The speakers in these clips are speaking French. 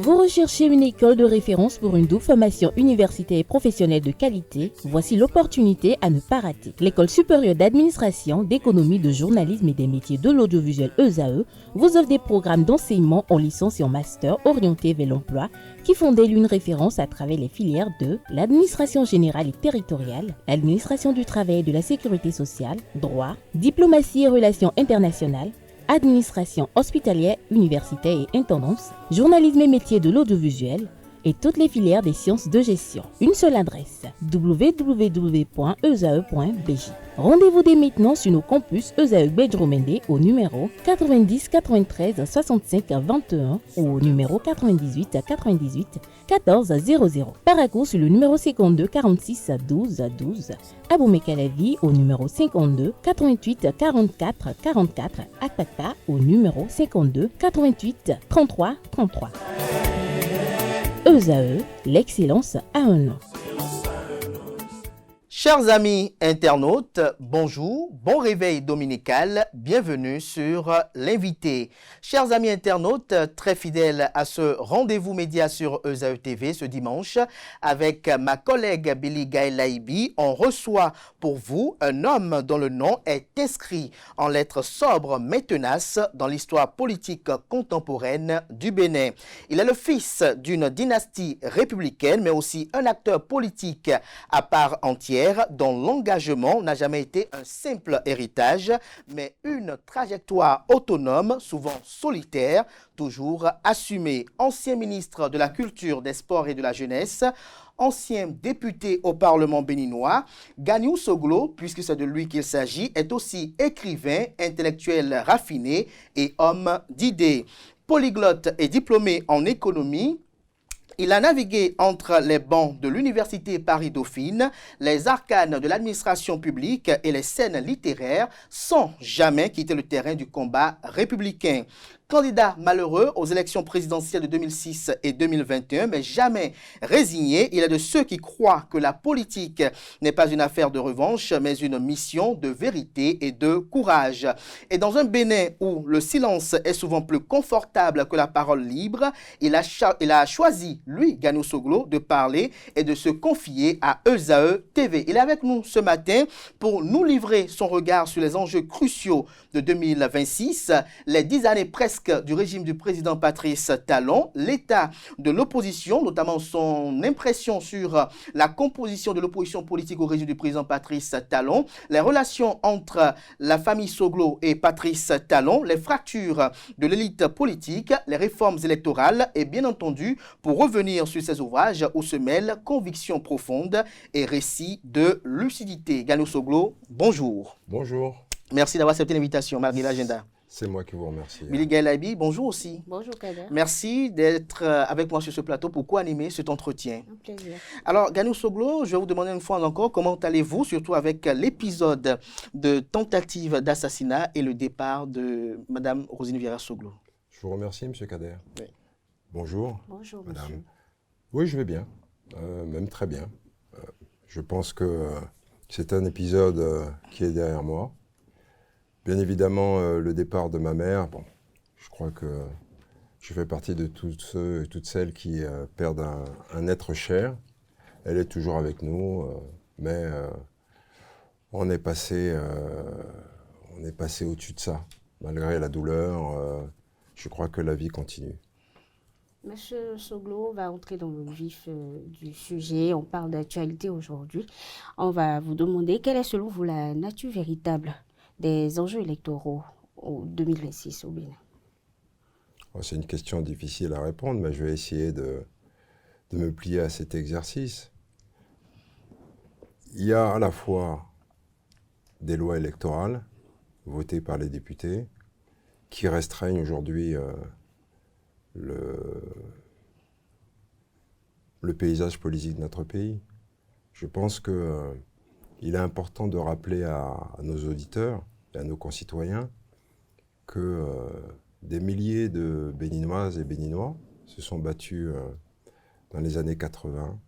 Vous recherchez une école de référence pour une double formation universitaire et professionnelle de qualité? Voici l'opportunité à ne pas rater. L'École supérieure d'administration, d'économie, de journalisme et des métiers de l'audiovisuel ESAE vous offre des programmes d'enseignement en licence et en master orientés vers l'emploi qui font d'elle une référence à travers les filières de l'administration générale et territoriale, l'administration du travail et de la sécurité sociale, droit, diplomatie et relations internationales, administration hospitalière, universitaire et intendance, journalisme et métiers de l'audiovisuel et toutes les filières des sciences de gestion. Une seule adresse, www.esae.bj. Rendez-vous dès maintenant sur nos campus ESAE Bedjromende au numéro 90 93 65 21 ou au numéro 98 98 14 00. Paracourt sur le numéro 52 46 12 12. Aboumé-Calavi au numéro 52 88 44 44. Akpaka au numéro 52 88 33 33. ESAE, l'excellence a un nom. Chers amis internautes, bonjour, bon réveil dominical, bienvenue sur l'invité. Chers amis internautes, très fidèles à ce rendez-vous média sur ESAE TV ce dimanche, avec ma collègue Billy Gaëlaïbi, on reçoit pour vous un homme dont le nom est inscrit en lettres sobres mais tenaces dans l'histoire politique contemporaine du Bénin. Il est le fils d'une dynastie républicaine, mais aussi un acteur politique à part entière, dont l'engagement n'a jamais été un simple héritage, mais une trajectoire autonome, souvent solitaire, toujours assumée. Ancien ministre de la Culture, des Sports et de la Jeunesse, ancien député au Parlement béninois, Ganiou Soglo, puisque c'est de lui qu'il s'agit, est aussi écrivain, intellectuel raffiné et homme d'idées. Polyglotte et diplômé en économie, il a navigué entre les bancs de l'Université Paris-Dauphine, les arcanes de l'administration publique et les scènes littéraires sans jamais quitter le terrain du combat républicain. Candidat malheureux aux élections présidentielles de 2006 et 2021, mais jamais résigné, il est de ceux qui croient que la politique n'est pas une affaire de revanche, mais une mission de vérité et de courage. Et dans un Bénin où le silence est souvent plus confortable que la parole libre, il a choisi, lui, Ganiou Soglo, de parler et de se confier à ESAE TV. Il est avec nous ce matin pour nous livrer son regard sur les enjeux cruciaux de 2026, les 10 années presque du régime du président Patrice Talon, l'état de l'opposition, notamment son impression sur la composition de l'opposition politique au régime du président Patrice Talon, les relations entre la famille Soglo et Patrice Talon, les fractures de l'élite politique, les réformes électorales et bien entendu, pour revenir sur ces ouvrages où se mêlent convictions profondes et récits de lucidité. Ganiou Soglo, bonjour. Bonjour. Merci d'avoir accepté l'invitation malgré l'agenda. C'est moi qui vous remercie. Billy Gaëlaïbi, bonjour aussi. Bonjour Kader. Merci d'être avec moi sur ce plateau pour co-animer cet entretien. Un plaisir. Alors, Ganiou Soglo, je vais vous demander une fois encore comment allez-vous, surtout avec l'épisode de tentative d'assassinat et le départ de Madame Rosine Vieira Soglo. Je vous remercie, M. Kader. Oui. Bonjour. Bonjour, madame. monsieur. Oui, je vais bien, même très bien. Je pense que c'est un épisode qui est derrière moi. Bien évidemment, le départ de ma mère, bon, je crois que je fais partie de tous ceux et toutes celles qui perdent un être cher. Elle est toujours avec nous, mais on est passé au-dessus de ça. Malgré la douleur, je crois que la vie continue. Monsieur Soglo, on va entrer dans le vif du sujet. On parle d'actualité aujourd'hui. On va vous demander quelle est selon vous la nature véritable des enjeux électoraux en 2026 au Bénin. C'est une question difficile à répondre, mais je vais essayer de me plier à cet exercice. Il y a à la fois des lois électorales votées par les députés qui restreignent aujourd'hui le paysage politique de notre pays. Je pense qu'il est important de rappeler à nos auditeurs et à nos concitoyens que des milliers de Béninoises et Béninois se sont battus dans les années 80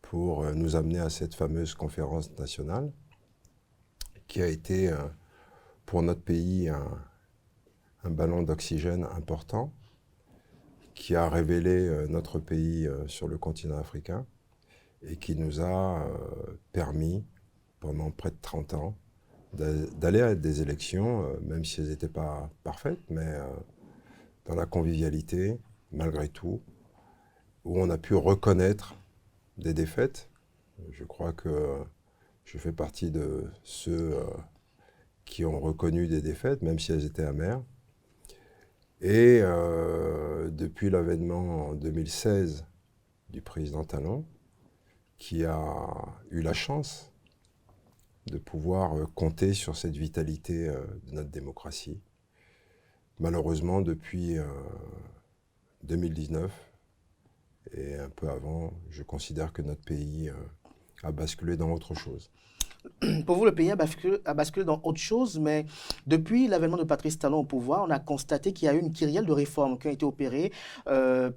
pour nous amener à cette fameuse conférence nationale qui a été pour notre pays un ballon d'oxygène important qui a révélé notre pays sur le continent africain et qui nous a permis, pendant près de 30 ans, d'aller à des élections, même si elles n'étaient pas parfaites, mais dans la convivialité, malgré tout, où on a pu reconnaître des défaites. Je crois que je fais partie de ceux qui ont reconnu des défaites, même si elles étaient amères. Et depuis l'avènement en 2016 du président Talon, qui a eu la chance de pouvoir compter sur cette vitalité de notre démocratie. Malheureusement, depuis 2019 et un peu avant, je considère que notre pays a basculé dans autre chose. Pour vous, le pays a basculé dans autre chose, mais depuis l'avènement de Patrice Talon au pouvoir, on a constaté qu'il y a eu une kyrielle de réformes qui ont été opérées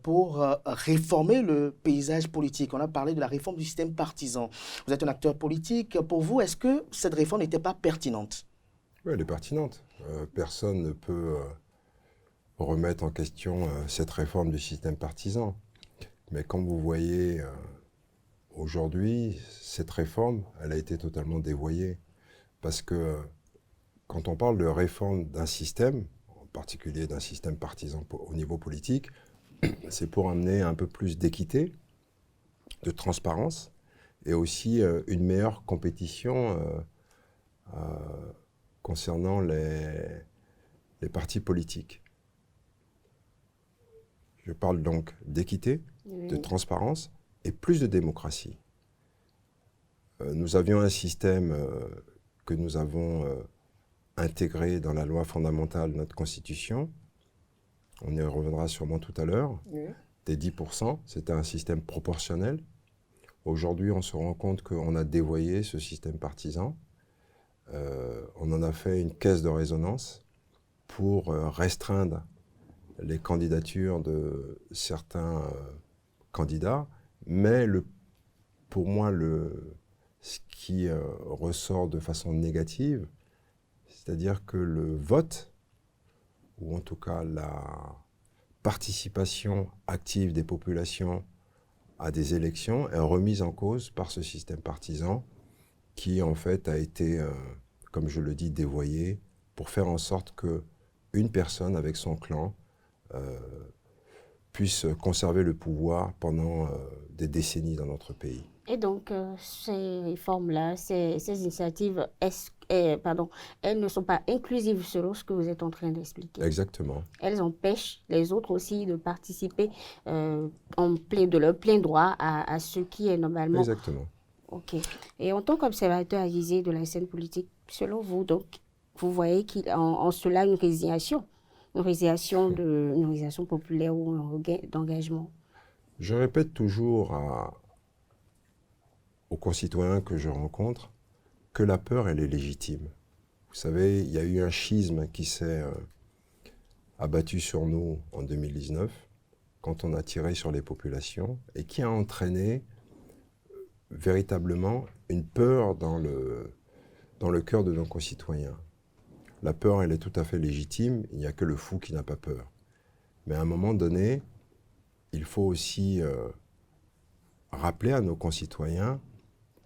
pour réformer le paysage politique. On a parlé de la réforme du système partisan. Vous êtes un acteur politique. Pour vous, est-ce que cette réforme n'était pas pertinente? Oui, elle est pertinente. Personne ne peut remettre en question cette réforme du système partisan. Mais comme vous voyez... Aujourd'hui, cette réforme, elle a été totalement dévoyée. Parce que quand on parle de réforme d'un système, en particulier d'un système partisan au niveau politique, c'est pour amener un peu plus d'équité, de transparence, et aussi une meilleure compétition concernant les partis politiques. Je parle donc d'équité, de transparence, et plus de démocratie. Nous avions un système que nous avons intégré dans la loi fondamentale de notre Constitution. On y reviendra sûrement tout à l'heure. Oui. Des 10%, c'était un système proportionnel. Aujourd'hui, on se rend compte qu'on a dévoyé ce système partisan. On en a fait une caisse de résonance pour restreindre les candidatures de certains candidats. Mais pour moi, ce qui ressort de façon négative, c'est-à-dire que le vote, ou en tout cas la participation active des populations à des élections, est remise en cause par ce système partisan qui, en fait, a été, comme je le dis, dévoyé pour faire en sorte qu'une personne avec son clan puisse conserver le pouvoir pendant des décennies dans notre pays. Et donc, ces réformes-là, ces initiatives, elles ne sont pas inclusives selon ce que vous êtes en train d'expliquer. Exactement. Elles empêchent les autres aussi de participer de leur plein droit à ce qui est normalement... Exactement. OK. Et en tant qu'observateur avisé de la scène politique, selon vous, donc, vous voyez qu'en cela une résignation populaire ou un regain d'engagement? Je répète toujours aux concitoyens que je rencontre que la peur, elle est légitime. Vous savez, il y a eu un schisme qui s'est abattu sur nous en 2019, quand on a tiré sur les populations, et qui a entraîné véritablement une peur dans le cœur de nos concitoyens. La peur, elle est tout à fait légitime, il n'y a que le fou qui n'a pas peur. Mais à un moment donné, il faut aussi rappeler à nos concitoyens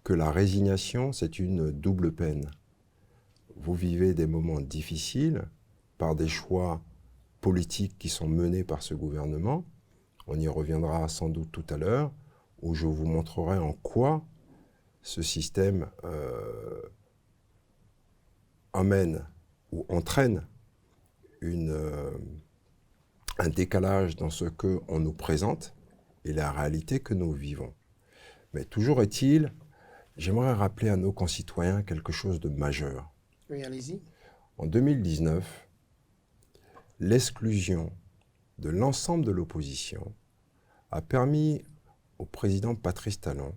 que la résignation, c'est une double peine. Vous vivez des moments difficiles par des choix politiques qui sont menés par ce gouvernement. On y reviendra sans doute tout à l'heure, où je vous montrerai en quoi ce système amène ou entraîne un décalage dans ce qu'on nous présente et la réalité que nous vivons. Mais toujours est-il, j'aimerais rappeler à nos concitoyens quelque chose de majeur. Oui, allez-y. En 2019, l'exclusion de l'ensemble de l'opposition a permis au président Patrice Talon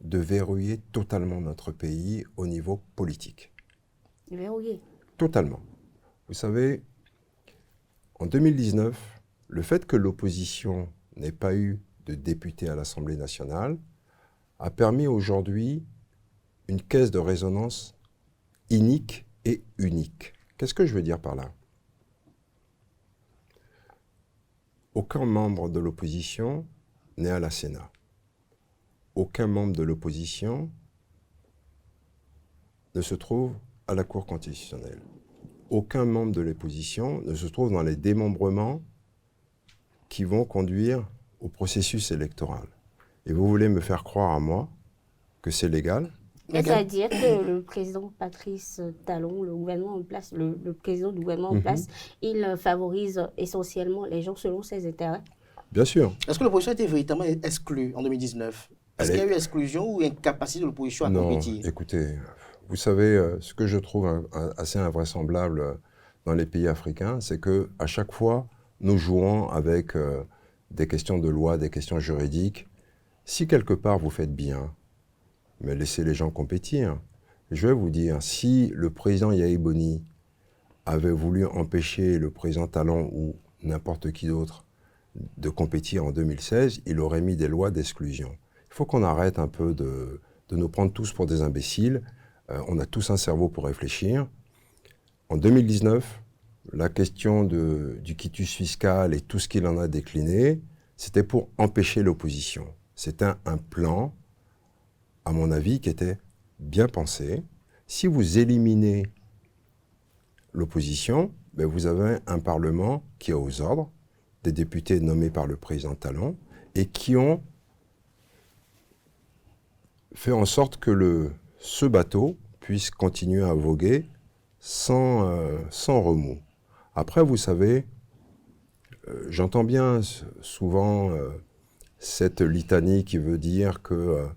de verrouiller totalement notre pays au niveau politique. Verrouiller? Totalement. Vous savez, en 2019, le fait que l'opposition n'ait pas eu de députés à l'Assemblée nationale a permis aujourd'hui une caisse de résonance inique et unique. Qu'est-ce que je veux dire par là? aucun membre de l'opposition n'est à la Sénat. Aucun membre de l'opposition ne se trouve à la Cour constitutionnelle. Aucun membre de l'opposition ne se trouve dans les démembrements qui vont conduire au processus électoral. Et vous voulez me faire croire à moi que c'est légal? C'est-à-dire que le président Patrice Talon, le gouvernement en place, le président du gouvernement en place, il favorise essentiellement les gens selon ses intérêts? Bien sûr. Est-ce que l'opposition a été véritablement exclue en 2019? Est-ce qu'il y a eu exclusion ou incapacité de l'opposition à compétir? Non, écoutez, vous savez, ce que je trouve assez invraisemblable dans les pays africains, c'est qu'à chaque fois, nous jouons avec des questions de loi, des questions juridiques. Si quelque part vous faites bien, mais laissez les gens compétir. Je vais vous dire, si le président Yahi Boni avait voulu empêcher le président Talon ou n'importe qui d'autre de compétir en 2016, il aurait mis des lois d'exclusion. Il faut qu'on arrête un peu de nous prendre tous pour des imbéciles. On a tous un cerveau pour réfléchir. En 2019, la question du quitus fiscal et tout ce qu'il en a décliné, c'était pour empêcher l'opposition. C'était un plan, à mon avis, qui était bien pensé. Si vous éliminez l'opposition, ben vous avez un Parlement qui est aux ordres, des députés nommés par le président Talon, et qui ont fait en sorte que ce bateau puisse continuer à voguer sans remous. Après, vous savez, j'entends bien souvent cette litanie qui veut dire que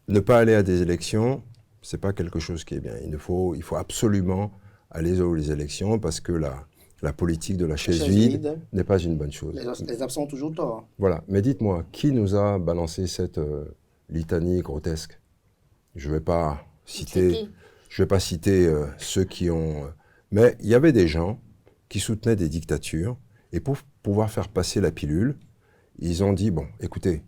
ne pas aller à des élections, c'est pas quelque chose qui est bien. Il faut absolument aller aux élections parce que la politique de la chaise vide n'est pas une bonne chose. Les absents ont toujours tort. Voilà. Mais dites-moi, qui nous a balancé cette litanie grotesque? Je ne vais pas citer ceux qui ont... mais il y avait des gens qui soutenaient des dictatures et pour pouvoir faire passer la pilule, ils ont dit, bon, écoutez,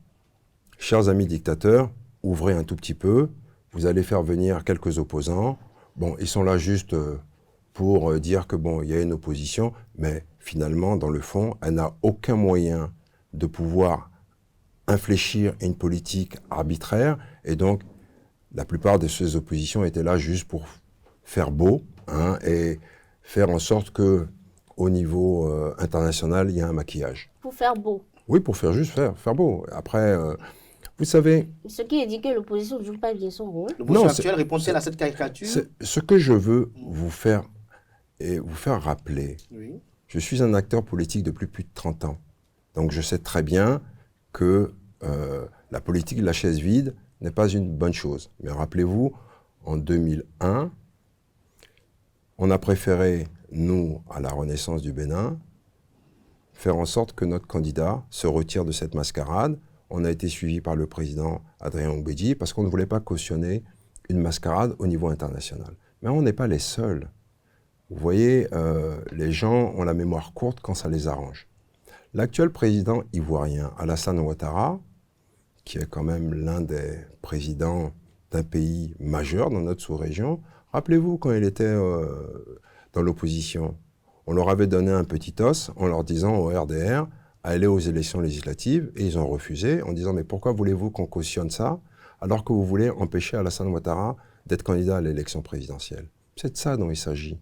chers amis dictateurs, ouvrez un tout petit peu, vous allez faire venir quelques opposants. Bon, ils sont là juste pour dire que bon, il y a une opposition, mais finalement, dans le fond, elle n'a aucun moyen de pouvoir infléchir une politique arbitraire. Et donc, la plupart de ces oppositions étaient là juste pour faire beau et faire en sorte que, au niveau international, il y a un maquillage. Pour faire beau. Oui, pour faire beau. Après, vous savez... Ce qui est dit que l'opposition ne joue pas bien son rôle. L'opposition actuelle répond-elle à cette caricature? Ce que je veux vous faire rappeler, oui. Je suis un acteur politique depuis plus de 30 ans. Donc je sais très bien que la politique de la chaise vide n'est pas une bonne chose. Mais rappelez-vous, en 2001, on a préféré, nous, à la Renaissance du Bénin, faire en sorte que notre candidat se retire de cette mascarade. On a été suivi par le président Adrien Oubédi parce qu'on ne voulait pas cautionner une mascarade au niveau international. Mais on n'est pas les seuls. Vous voyez, les gens ont la mémoire courte quand ça les arrange. L'actuel président ivoirien, Alassane Ouattara, qui est quand même l'un des présidents d'un pays majeur dans notre sous-région, rappelez-vous quand il était dans l'opposition, on leur avait donné un petit os en leur disant au RDR à aller aux élections législatives et ils ont refusé en disant mais pourquoi voulez-vous qu'on cautionne ça alors que vous voulez empêcher Alassane Ouattara d'être candidat à l'élection présidentielle? C'est de ça dont il s'agit.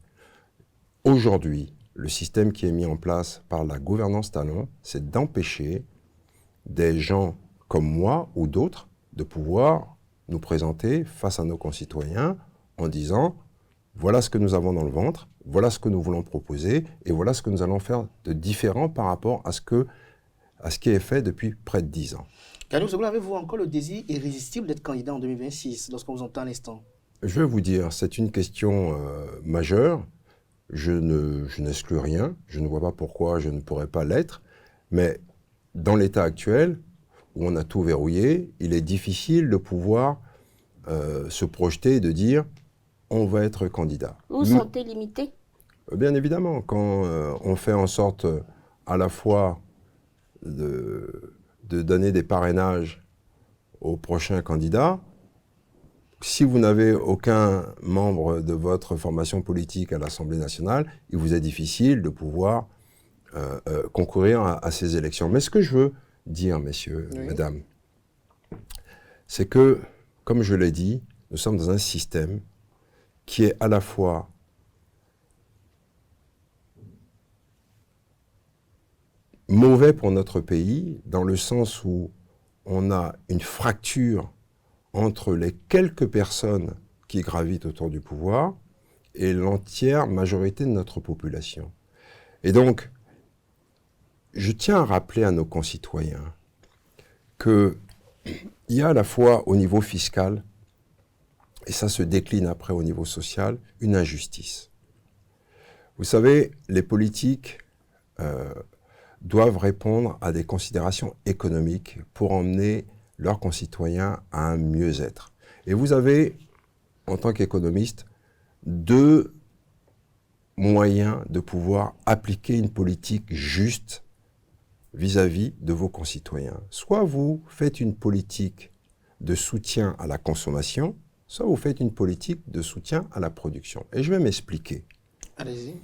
Aujourd'hui, le système qui est mis en place par la gouvernance Talon, c'est d'empêcher des gens comme moi ou d'autres de pouvoir nous présenter face à nos concitoyens en disant voilà ce que nous avons dans le ventre, voilà ce que nous voulons proposer et voilà ce que nous allons faire de différent par rapport à ce qui est fait depuis près de 10 ans. Kani Osoglou, avez-vous encore le désir irrésistible d'être candidat en 2026 lorsqu'on vous entend à l'instant? Je vais vous dire, c'est une question majeure. Je n'exclus rien, je ne vois pas pourquoi je ne pourrais pas l'être, mais dans l'état actuel, où on a tout verrouillé, il est difficile de pouvoir se projeter et de dire on va être candidat. Vous vous sentez limité? Bien évidemment, quand on fait en sorte à la fois de donner des parrainages aux prochains candidats, si vous n'avez aucun membre de votre formation politique à l'Assemblée nationale, il vous est difficile de pouvoir concourir à ces élections. Mais ce que je veux dire, messieurs, mesdames, c'est que, comme je l'ai dit, nous sommes dans un système qui est à la fois mauvais pour notre pays, dans le sens où on a une fracture entre les quelques personnes qui gravitent autour du pouvoir et l'entière majorité de notre population. Et donc, je tiens à rappeler à nos concitoyens qu'il y a à la fois au niveau fiscal, et ça se décline après au niveau social, une injustice. Vous savez, les politiques doivent répondre à des considérations économiques pour emmener leurs concitoyens à un mieux-être. Et vous avez, en tant qu'économiste, deux moyens de pouvoir appliquer une politique juste vis-à-vis de vos concitoyens. Soit vous faites une politique de soutien à la consommation, soit vous faites une politique de soutien à la production. Et je vais m'expliquer. Allez-y.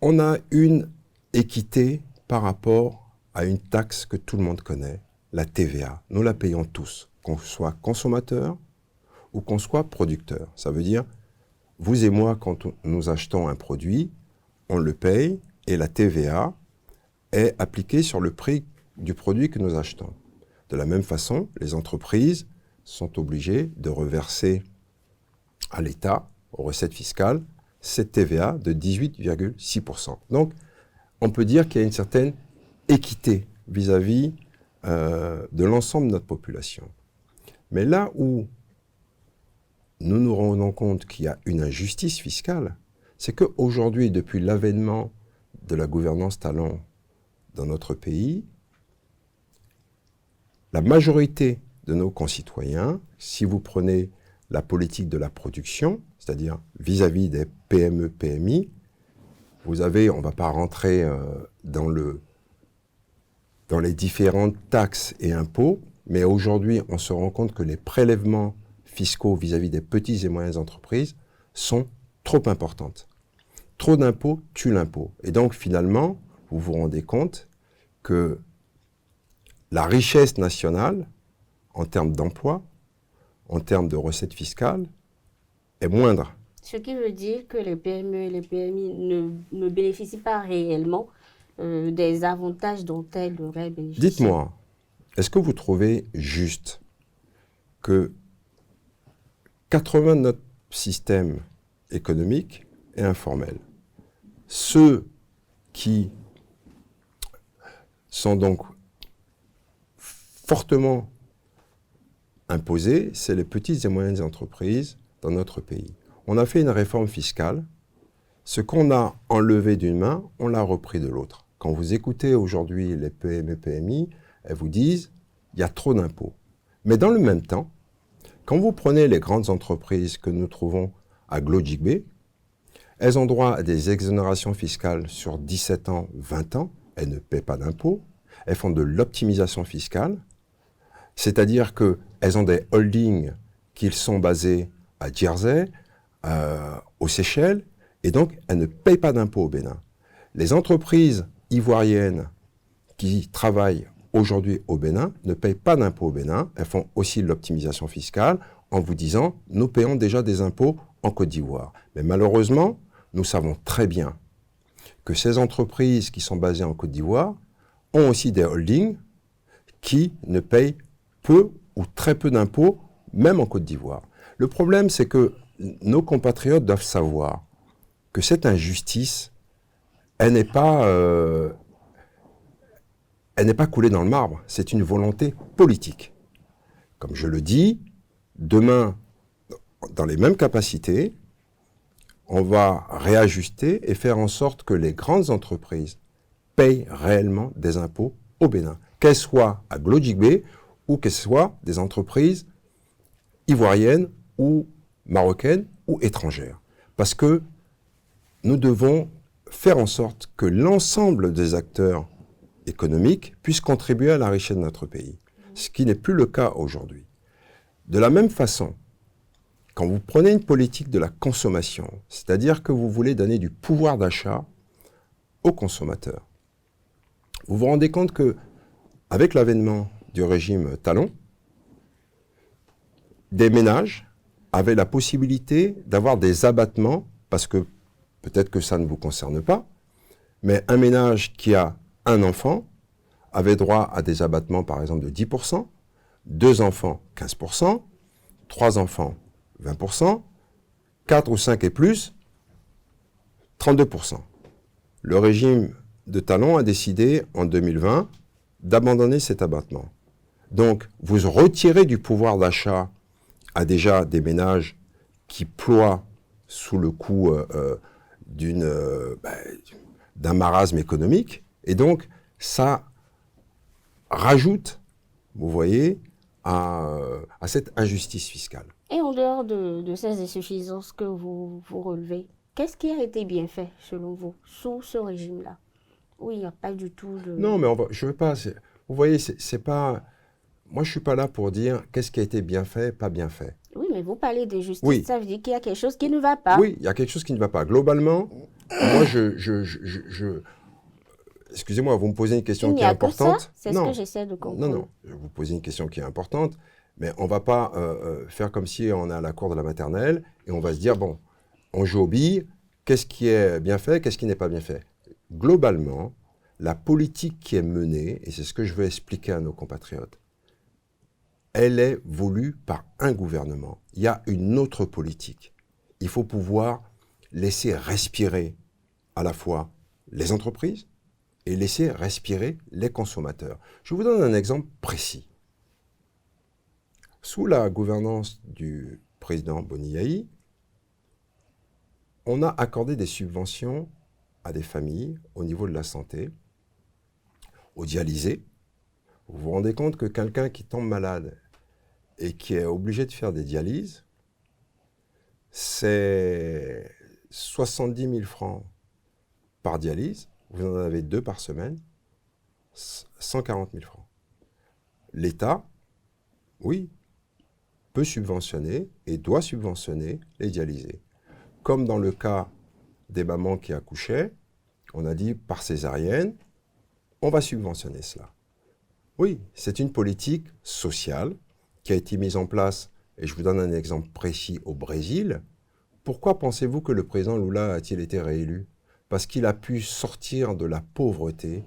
On a une équité par rapport à une taxe que tout le monde connaît, la TVA. Nous la payons tous, qu'on soit consommateur ou qu'on soit producteur. Ça veut dire, vous et moi, quand nous achetons un produit, on le paye et la TVA est appliquée sur le prix du produit que nous achetons. De la même façon, les entreprises sont obligées de reverser à l'État, aux recettes fiscales, cette TVA de 18,6%. Donc, on peut dire qu'il y a une certaine équité vis-à-vis de l'ensemble de notre population. Mais là où nous nous rendons compte qu'il y a une injustice fiscale, c'est qu'aujourd'hui, depuis l'avènement de la gouvernance talent dans notre pays, la majorité de nos concitoyens, si vous prenez la politique de la production, c'est-à-dire vis-à-vis des PME, PMI, vous avez, on ne va pas rentrer dans les différentes taxes et impôts, mais aujourd'hui, on se rend compte que les prélèvements fiscaux vis-à-vis des petites et moyennes entreprises sont trop importantes. Trop d'impôts tue l'impôt. Et donc, finalement, vous vous rendez compte que la richesse nationale, en termes d'emploi, en termes de recettes fiscales, est moindre. Ce qui veut dire que les PME et les PMI ne bénéficient pas réellement des avantages dont elles devraient bénéficier. Dites-moi, est-ce que vous trouvez juste que 80% de notre système économique est informel? Ceux qui sont donc fortement imposés, c'est les petites et moyennes entreprises dans notre pays. On a fait une réforme fiscale. Ce qu'on a enlevé d'une main, on l'a repris de l'autre. Quand vous écoutez aujourd'hui les PME, PMI, elles vous disent il y a trop d'impôts. Mais dans le même temps, quand vous prenez les grandes entreprises que nous trouvons à Glojigbe, elles ont droit à des exonérations fiscales sur 17 ans, 20 ans. Elles ne paient pas d'impôts. Elles font de l'optimisation fiscale. C'est-à-dire qu'elles ont des holdings qui sont basés à Jersey, aux Seychelles, et donc elles ne payent pas d'impôts au Bénin. Les entreprises ivoiriennes qui travaillent aujourd'hui au Bénin ne payent pas d'impôts au Bénin. Elles font aussi de l'optimisation fiscale en vous disant « nous payons déjà des impôts en Côte d'Ivoire ». Mais malheureusement, nous savons très bien que ces entreprises qui sont basées en Côte d'Ivoire ont aussi des holdings qui ne payent peu ou très peu d'impôts, même en Côte d'Ivoire. Le problème, c'est que nos compatriotes doivent savoir que cette injustice, elle n'est pas coulée dans le marbre, c'est une volonté politique. Comme je le dis, demain, dans les mêmes capacités, on va réajuster et faire en sorte que les grandes entreprises payent réellement des impôts au Bénin, qu'elles soient à Glojigbe ou qu'elles soient des entreprises ivoiriennes ou marocaines ou étrangères. Parce que nous devons faire en sorte que l'ensemble des acteurs économiques puissent contribuer à la richesse de notre pays, ce qui n'est plus le cas aujourd'hui. De la même façon, quand vous prenez une politique de la consommation, c'est-à-dire que vous voulez donner du pouvoir d'achat aux consommateurs. Vous vous rendez compte qu'avec l'avènement du régime Talon, des ménages avaient la possibilité d'avoir des abattements, parce que peut-être que ça ne vous concerne pas, mais un ménage qui a un enfant avait droit à des abattements par exemple de 10%, 2 enfants 15%, 3 enfants 20%, 4 ou 5 et plus 32%. Le régime de Talon a décidé en 2020 d'abandonner cet abattement. Donc vous retirez du pouvoir d'achat à déjà des ménages qui ploient sous le coup d'un marasme économique, et donc ça rajoute, vous voyez, à cette injustice fiscale. Et en dehors de ces insuffisances que vous relevez, qu'est-ce qui a été bien fait, selon vous, sous ce régime-là? Oui, il n'y a pas du tout de... Non, mais je ne veux pas... Vous voyez, c'est pas... Moi, je ne suis pas là pour dire qu'est-ce qui a été bien fait, pas bien fait. Oui, mais vous parlez de justice, oui. Ça veut dire qu'il y a quelque chose qui ne va pas. Oui, il y a quelque chose qui ne va pas. Globalement, moi, excusez-moi, vous me posez une question qui est importante. C'est ce que j'essaie de comprendre. Non, vous posez une question qui est importante, mais on ne va pas faire comme si on est à la cour de la maternelle et on va se dire, bon, on joue aux billes, qu'est-ce qui est bien fait, qu'est-ce qui n'est pas bien fait. Globalement, la politique qui est menée, et c'est ce que je veux expliquer à nos compatriotes, elle est voulue par un gouvernement. Il y a une autre politique. Il faut pouvoir laisser respirer à la fois les entreprises et laisser respirer les consommateurs. Je vous donne un exemple précis. Sous la gouvernance du président Boni, on a accordé des subventions à des familles au niveau de la santé, aux dialysés. Vous vous rendez compte que quelqu'un qui tombe malade et qui est obligé de faire des dialyses, c'est 70 000 francs par dialyse. Vous en avez 2 par semaine, 140 000 francs. L'État, oui, peut subventionner et doit subventionner les dialysés. Comme dans le cas des mamans qui accouchaient, on a dit par césarienne, on va subventionner cela. Oui, c'est une politique sociale qui a été mise en place, et je vous donne un exemple précis, au Brésil. Pourquoi pensez-vous que le président Lula a-t-il été réélu? Parce qu'il a pu sortir de la pauvreté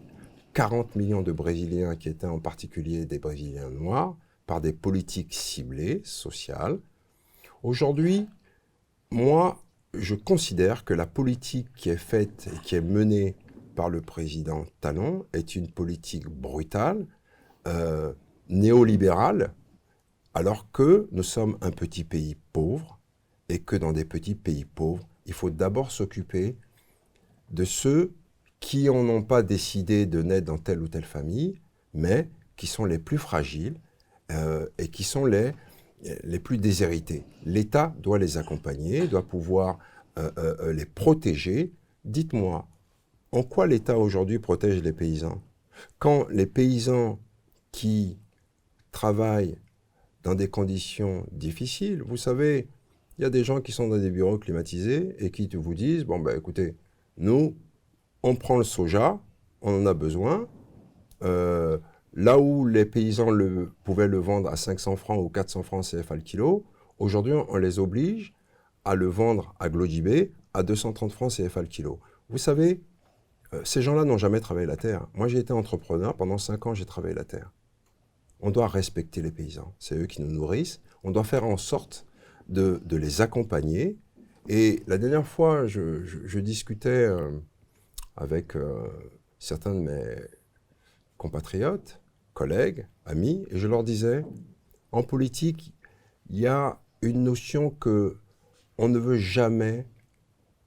40 millions de Brésiliens, qui étaient en particulier des Brésiliens noirs, par des politiques ciblées, sociales. Aujourd'hui, moi, je considère que la politique qui est faite et qui est menée par le président Talon est une politique brutale, néolibérale, alors que nous sommes un petit pays pauvre et que dans des petits pays pauvres, il faut d'abord s'occuper de ceux qui n'ont pas décidé de naître dans telle ou telle famille, mais qui sont les plus fragiles et qui sont les plus déshérités. L'État doit les accompagner, doit pouvoir les protéger. Dites-moi, en quoi l'État aujourd'hui protège les paysans? Quand les paysans qui travaillent dans des conditions difficiles, vous savez, il y a des gens qui sont dans des bureaux climatisés et qui vous disent, bon ben écoutez, nous, on prend le soja, on en a besoin, là où les paysans pouvaient le vendre à 500 francs ou 400 francs CFA le kilo, aujourd'hui on les oblige à le vendre à Glodibé à 230 francs CFA le kilo. Vous savez, ces gens-là n'ont jamais travaillé la terre. Moi j'ai été entrepreneur, pendant 5 ans j'ai travaillé la terre. On doit respecter les paysans, c'est eux qui nous nourrissent, on doit faire en sorte de les accompagner. Et la dernière fois, je discutais avec certains de mes compatriotes, collègues, amis, et je leur disais, en politique, il y a une notion que on ne veut jamais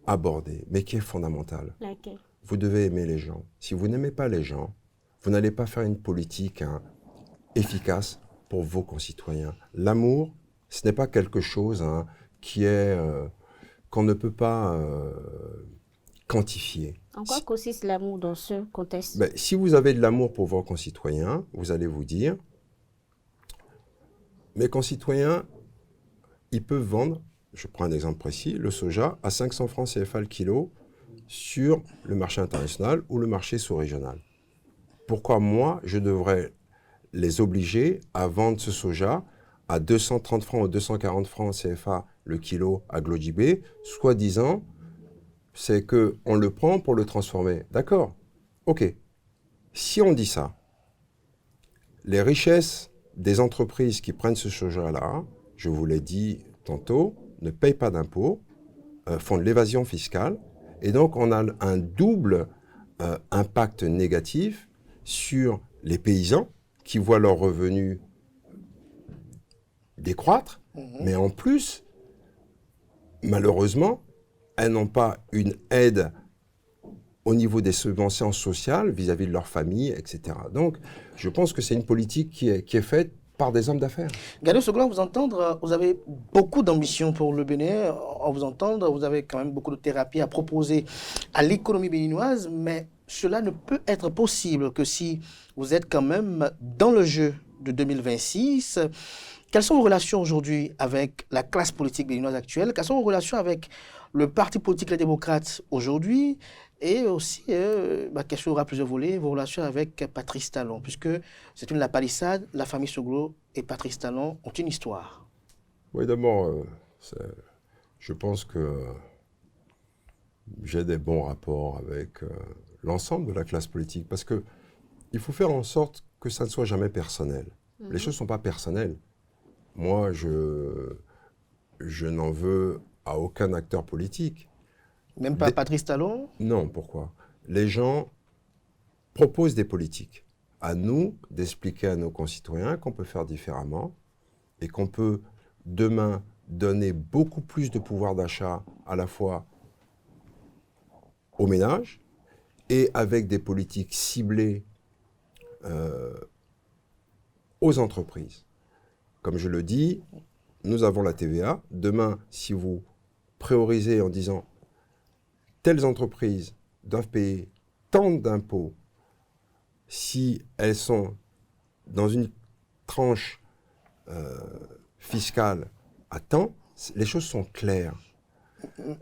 aborder, mais qui est fondamentale. Okay. Vous devez aimer les gens. Si vous n'aimez pas les gens, vous n'allez pas faire une politique efficace pour vos concitoyens. L'amour, ce n'est pas quelque chose qui est qu'on ne peut pas quantifier. En quoi consiste l'amour dans ce contexte? Si vous avez de l'amour pour vos concitoyens, vous allez vous dire, mes concitoyens, ils peuvent vendre, je prends un exemple précis, le soja à 500 francs CFA le kilo sur le marché international ou le marché sous-régional. Pourquoi moi, je devrais les obliger à vendre ce soja à 230 francs ou 240 francs CFA le kilo à Global, soi-disant, c'est qu'on le prend pour le transformer. D'accord, ok. Si on dit ça, les richesses des entreprises qui prennent ce soja-là, je vous l'ai dit tantôt, ne payent pas d'impôts, font de l'évasion fiscale, et donc on a un double impact négatif sur les paysans qui voient leurs revenus décroître, mais en plus, malheureusement, elles n'ont pas une aide au niveau des subventions sociales vis-à-vis de leur famille, etc. Donc, je pense que c'est une politique qui est faite par des hommes d'affaires. Gado Soglo, vous entendre, vous avez beaucoup d'ambition pour le Bénin. En vous entendre, vous avez quand même beaucoup de thérapies à proposer à l'économie béninoise, mais cela ne peut être possible que si vous êtes quand même dans le jeu de 2026. Quelles sont vos relations aujourd'hui avec la classe politique béninoise actuelle? Quelles sont vos relations avec le parti politique Les Démocrates aujourd'hui? Et aussi, ma question aura plusieurs volets, vos relations avec Patrice Talon, puisque c'est une lapalissade, la famille Soglo et Patrice Talon ont une histoire. Oui, d'abord, je pense que j'ai des bons rapports avec l'ensemble de la classe politique, parce qu'il faut faire en sorte que ça ne soit jamais personnel. Les choses ne sont pas personnelles. Moi, je n'en veux à aucun acteur politique. Même pas Patrice Talon? Non, pourquoi? Les gens proposent des politiques. À nous d'expliquer à nos concitoyens qu'on peut faire différemment et qu'on peut demain donner beaucoup plus de pouvoir d'achat à la fois aux ménages et avec des politiques ciblées aux entreprises. Comme je le dis, nous avons la TVA. Demain, si vous priorisez en disant telles entreprises doivent payer tant d'impôts si elles sont dans une tranche fiscale à temps, les choses sont claires.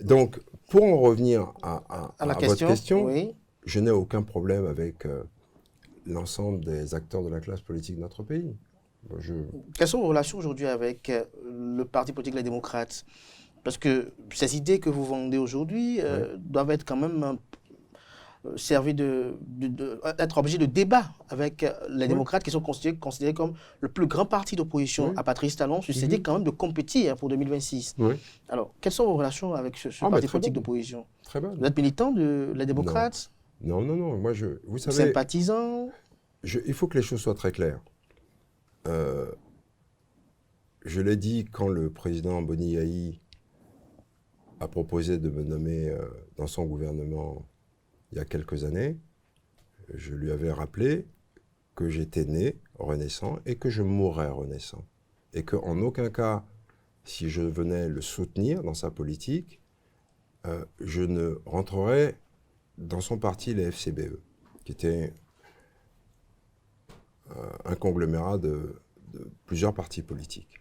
Donc, pour en revenir à votre question, oui. Je n'ai aucun problème avec l'ensemble des acteurs de la classe politique de notre pays. Quelles sont vos relations aujourd'hui avec le parti politique Les Démocrates? Parce que ces idées que vous vendez aujourd'hui doivent être quand même servies être objet de débat avec les démocrates qui sont considérés comme le plus grand parti d'opposition à Patrice Talon, suscité quand même de compétir pour 2026. Alors, quelles sont vos relations avec ce parti politique d'opposition? Très bien. Vous êtes militant de les démocrates? Non. Moi, vous savez, sympathisant? Il faut que les choses soient très claires. Je l'ai dit quand le président Boni Yahi a proposé de me nommer dans son gouvernement il y a quelques années. Je lui avais rappelé que j'étais né renaissant et que je mourrais renaissant. Et qu'en aucun cas, si je venais le soutenir dans sa politique, je ne rentrerais dans son parti, les FCBE, qui était un conglomérat de plusieurs partis politiques.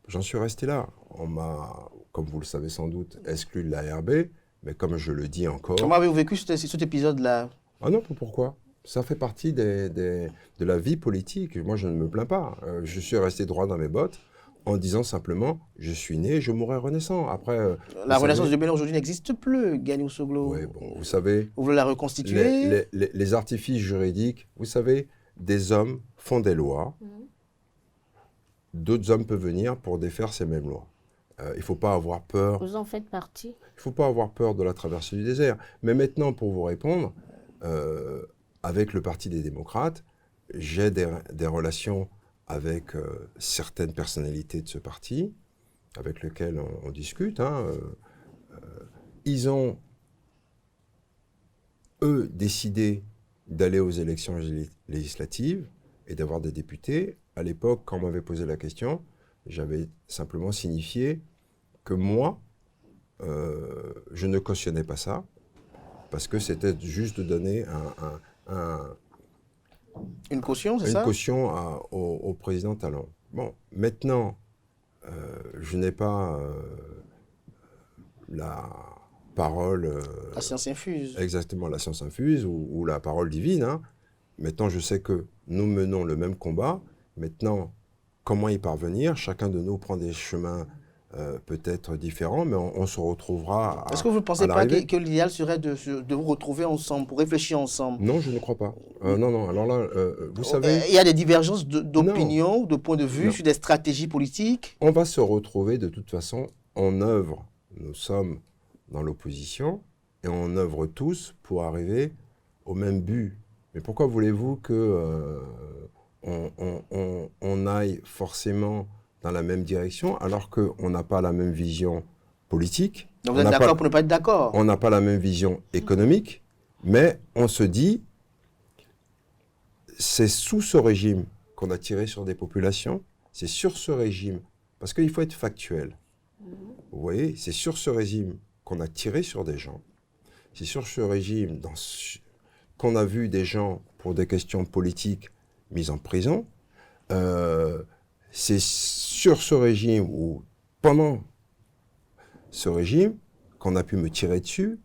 J'en suis resté là. On m'a, comme vous le savez sans doute, exclu de l'ARB, mais comme je le dis encore... Comment avez-vous vécu cet épisode-là? Ah non, pourquoi? Ça fait partie de la vie politique. Moi, je ne me plains pas. Je suis resté droit dans mes bottes en disant simplement, je suis né, je mourrai renaissant. Après, la Renaissance du Bénin aujourd'hui n'existe plus, Gagnou Soglo. Oui, bon, vous savez... Vous voulez la reconstituer? Les artifices juridiques, vous savez, des hommes font des lois. D'autres hommes peuvent venir pour défaire ces mêmes lois. Il ne faut pas avoir peur. Vous en faites partie. Il ne faut pas avoir peur de la traversée du désert. Mais maintenant, pour vous répondre, avec le Parti des démocrates, j'ai des relations avec certaines personnalités de ce parti, avec lesquelles on discute. Ils ont, eux, décidé d'aller aux élections législatives et d'avoir des députés. À l'époque, quand on m'avait posé la question, j'avais simplement signifié que moi, je ne cautionnais pas ça, parce que c'était juste de donner une caution, c'est ça? Une caution au président Talon. Bon, maintenant, je n'ai pas la parole... la science infuse. Exactement, la science infuse ou la parole divine. Hein. Maintenant, je sais que nous menons le même combat. Maintenant, comment y parvenir? Chacun de nous prend des chemins peut-être différents, mais on se retrouvera à Est-ce que vous ne pensez pas l'arrivée. que l'idéal serait de vous retrouver ensemble, pour réfléchir ensemble? Non, je ne crois pas. Non, alors là, vous savez... Il y a des divergences d'opinion, de point de vue Non. sur des stratégies politiques. On va se retrouver de toute façon en œuvre. Nous sommes dans l'opposition et on œuvre tous pour arriver au même but. Mais pourquoi voulez-vous que on aille forcément dans la même direction alors qu'on n'a pas la même vision politique? Donc vous êtes d'accord pour ne pas être d'accord? On n'a pas la même vision économique, mais on se dit, c'est sous ce régime qu'on a tiré sur des populations, c'est sur ce régime, parce qu'il faut être factuel. Vous voyez, c'est sur ce régime qu'on a tiré sur des gens, c'est sur ce régime qu'on a vu des gens pour des questions politiques mis en prison, c'est sur ce régime ou pendant ce régime qu'on a pu me tirer dessus,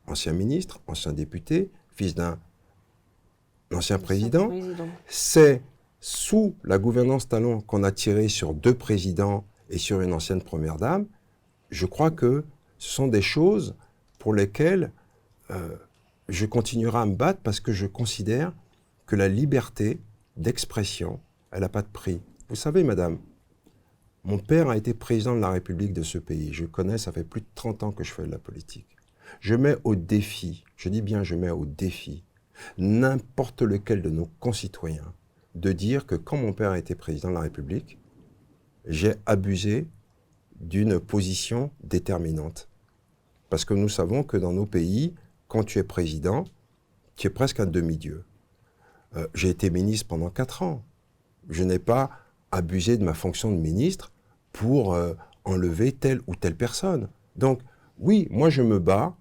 ancien ministre, ancien député, fils d'un ancien président. C'est sous la gouvernance Talon qu'on a tiré sur 2 présidents et sur une ancienne première dame. Je crois que ce sont des choses pour lesquelles je continuerai à me battre parce que je considère que la liberté d'expression, elle n'a pas de prix. Vous savez, madame, mon père a été président de la République de ce pays. Je connais, ça fait plus de 30 ans que je fais de la politique. Je mets au défi, je dis bien je mets au défi, n'importe lequel de nos concitoyens de dire que quand mon père a été président de la République, j'ai abusé d'une position déterminante. Parce que nous savons que dans nos pays, quand tu es président, tu es presque un demi-dieu. J'ai été ministre pendant 4 ans. Je n'ai pas abusé de ma fonction de ministre pour enlever telle ou telle personne. Donc, oui, moi je me bats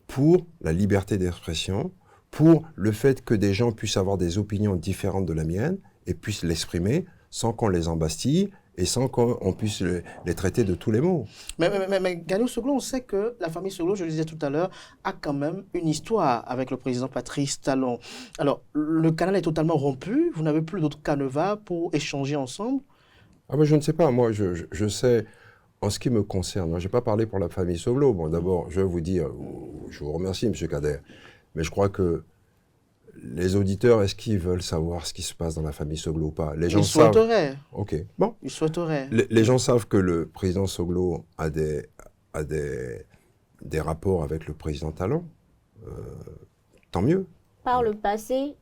pour la liberté d'expression, pour le fait que des gens puissent avoir des opinions différentes de la mienne et puissent l'exprimer sans qu'on les embastille et sans qu'on puisse les traiter de tous les mots. Mais Gagnou Soglo, on sait que la famille Soglo, je le disais tout à l'heure, a quand même une histoire avec le président Patrice Talon. Alors, le canal est totalement rompu, vous n'avez plus d'autres canevas pour échanger ensemble? Ah ben je ne sais pas, moi je sais, en ce qui me concerne, je n'ai pas parlé pour la famille Soglo. Bon, d'abord, je vais vous dire, je vous remercie, M. Kader, mais je crois que les auditeurs, est-ce qu'ils veulent savoir ce qui se passe dans la famille Soglo ou pas? Les gens savent. Ils souhaiteraient. Ok, bon. Ils souhaiteraient. Les gens savent que le président Soglo a des rapports avec le président Talon. Tant mieux. Par le passé,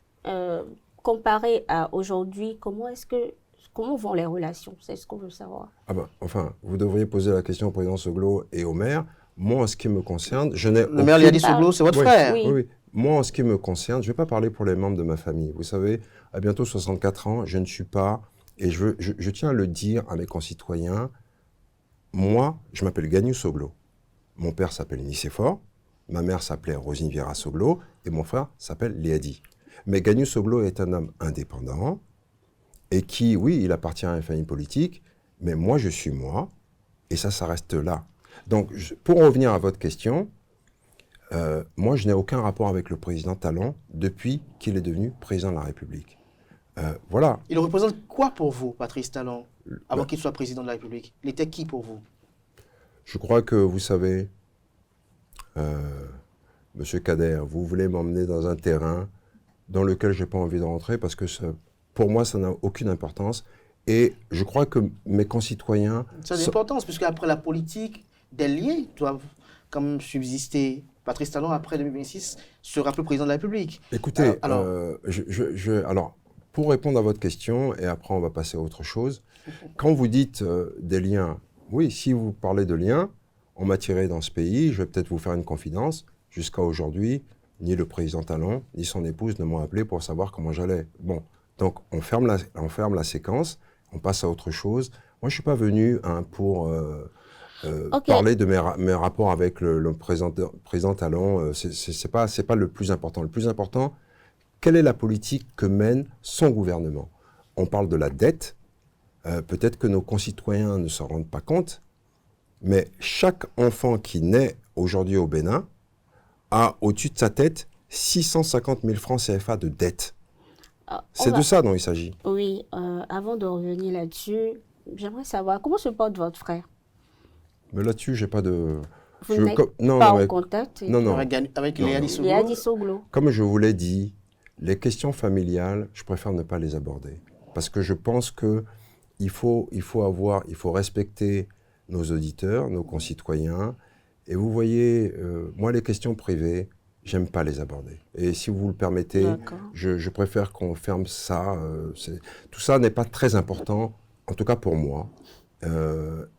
comparé à aujourd'hui, comment vont les relations? C'est ce qu'on veut savoir. Ah ben, enfin, vous devriez poser la question au président Soglo et au maire. Moi, en ce qui me concerne, je n'ai Le maire Liadi Soglo, c'est votre frère? Oui. Oui. Moi, en ce qui me concerne, je ne vais pas parler pour les membres de ma famille. Vous savez, à bientôt 64 ans, je ne suis pas, et je tiens à le dire à mes concitoyens, moi, je m'appelle Gagnou Soglo. Mon père s'appelle Nicéphore, ma mère s'appelait Rosine Vieira Soglo, et mon frère s'appelle Liadi. Mais Gagnou Soglo est un homme indépendant, et qui, oui, il appartient à une famille politique, mais moi, je suis moi, et ça reste là. Donc, pour revenir à votre question, moi, je n'ai aucun rapport avec le président Talon depuis qu'il est devenu président de la République. Voilà. Il représente quoi pour vous, Patrice Talon, avant qu'il soit président de la République? Il était qui pour vous? Je crois que, vous savez, Monsieur Kader, vous voulez m'emmener dans un terrain dans lequel je n'ai pas envie de rentrer parce que pour moi, ça n'a aucune importance. Et je crois que mes concitoyens... Ça a de l'importance, puisque après la politique, des liens doivent quand même subsister. Patrice Talon, après 2026, sera plus président de la République. Écoutez, alors, pour répondre à votre question, et après on va passer à autre chose, quand vous dites des liens, oui, si vous parlez de liens, on m'a tiré dans ce pays, je vais peut-être vous faire une confidence, jusqu'à aujourd'hui, ni le président Talon, ni son épouse ne m'ont appelé pour savoir comment j'allais. Bon, donc on ferme la séquence, on passe à autre chose. Moi, je ne suis pas venu pour... parler de mes rapports avec le président Talon, c'est pas le plus important. Le plus important, quelle est la politique que mène son gouvernement? On parle de la dette, peut-être que nos concitoyens ne s'en rendent pas compte, mais chaque enfant qui naît aujourd'hui au Bénin, a au-dessus de sa tête 650 000 francs CFA de dette. C'est de ça dont il s'agit. Oui, avant de revenir là-dessus, j'aimerais savoir comment se porte votre frère. Mais là-dessus, j'ai pas de... Vous n'êtes pas en contact Non. Avec Léa Dissoglo. Léa Dissoglo. Comme je vous l'ai dit, les questions familiales, je préfère ne pas les aborder. Parce que je pense qu'il faut respecter nos auditeurs, nos concitoyens. Et vous voyez, moi, les questions privées, j'aime pas les aborder. Et si vous le permettez, je préfère qu'on ferme ça. Tout ça n'est pas très important, en tout cas pour moi.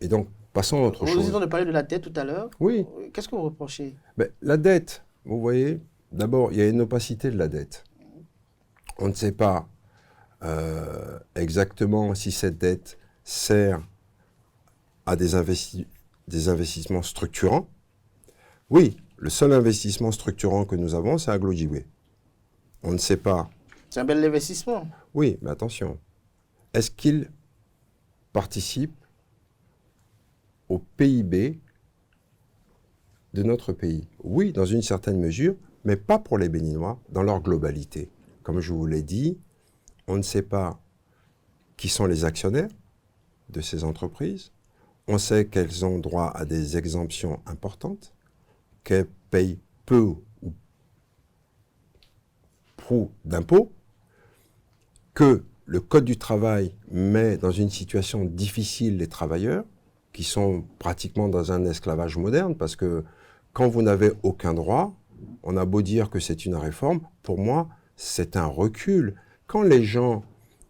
Et donc, passons à autre chose. Vous avez parlé de la dette tout à l'heure. Oui. Qu'est-ce que vous reprochez? La dette, vous voyez, d'abord, il y a une opacité de la dette. On ne sait pas exactement si cette dette sert à des investissements structurants. Oui, le seul investissement structurant que nous avons, c'est Aglo-Djiboué. On ne sait pas. C'est un bel investissement. Oui, mais attention. Est-ce qu'il participe au PIB de notre pays? Oui, dans une certaine mesure, mais pas pour les Béninois, dans leur globalité. Comme je vous l'ai dit, on ne sait pas qui sont les actionnaires de ces entreprises. On sait qu'elles ont droit à des exemptions importantes, qu'elles payent peu ou prou d'impôts, que le Code du travail met dans une situation difficile les travailleurs, qui sont pratiquement dans un esclavage moderne, parce que quand vous n'avez aucun droit, on a beau dire que c'est une réforme, pour moi, c'est un recul. Quand les gens,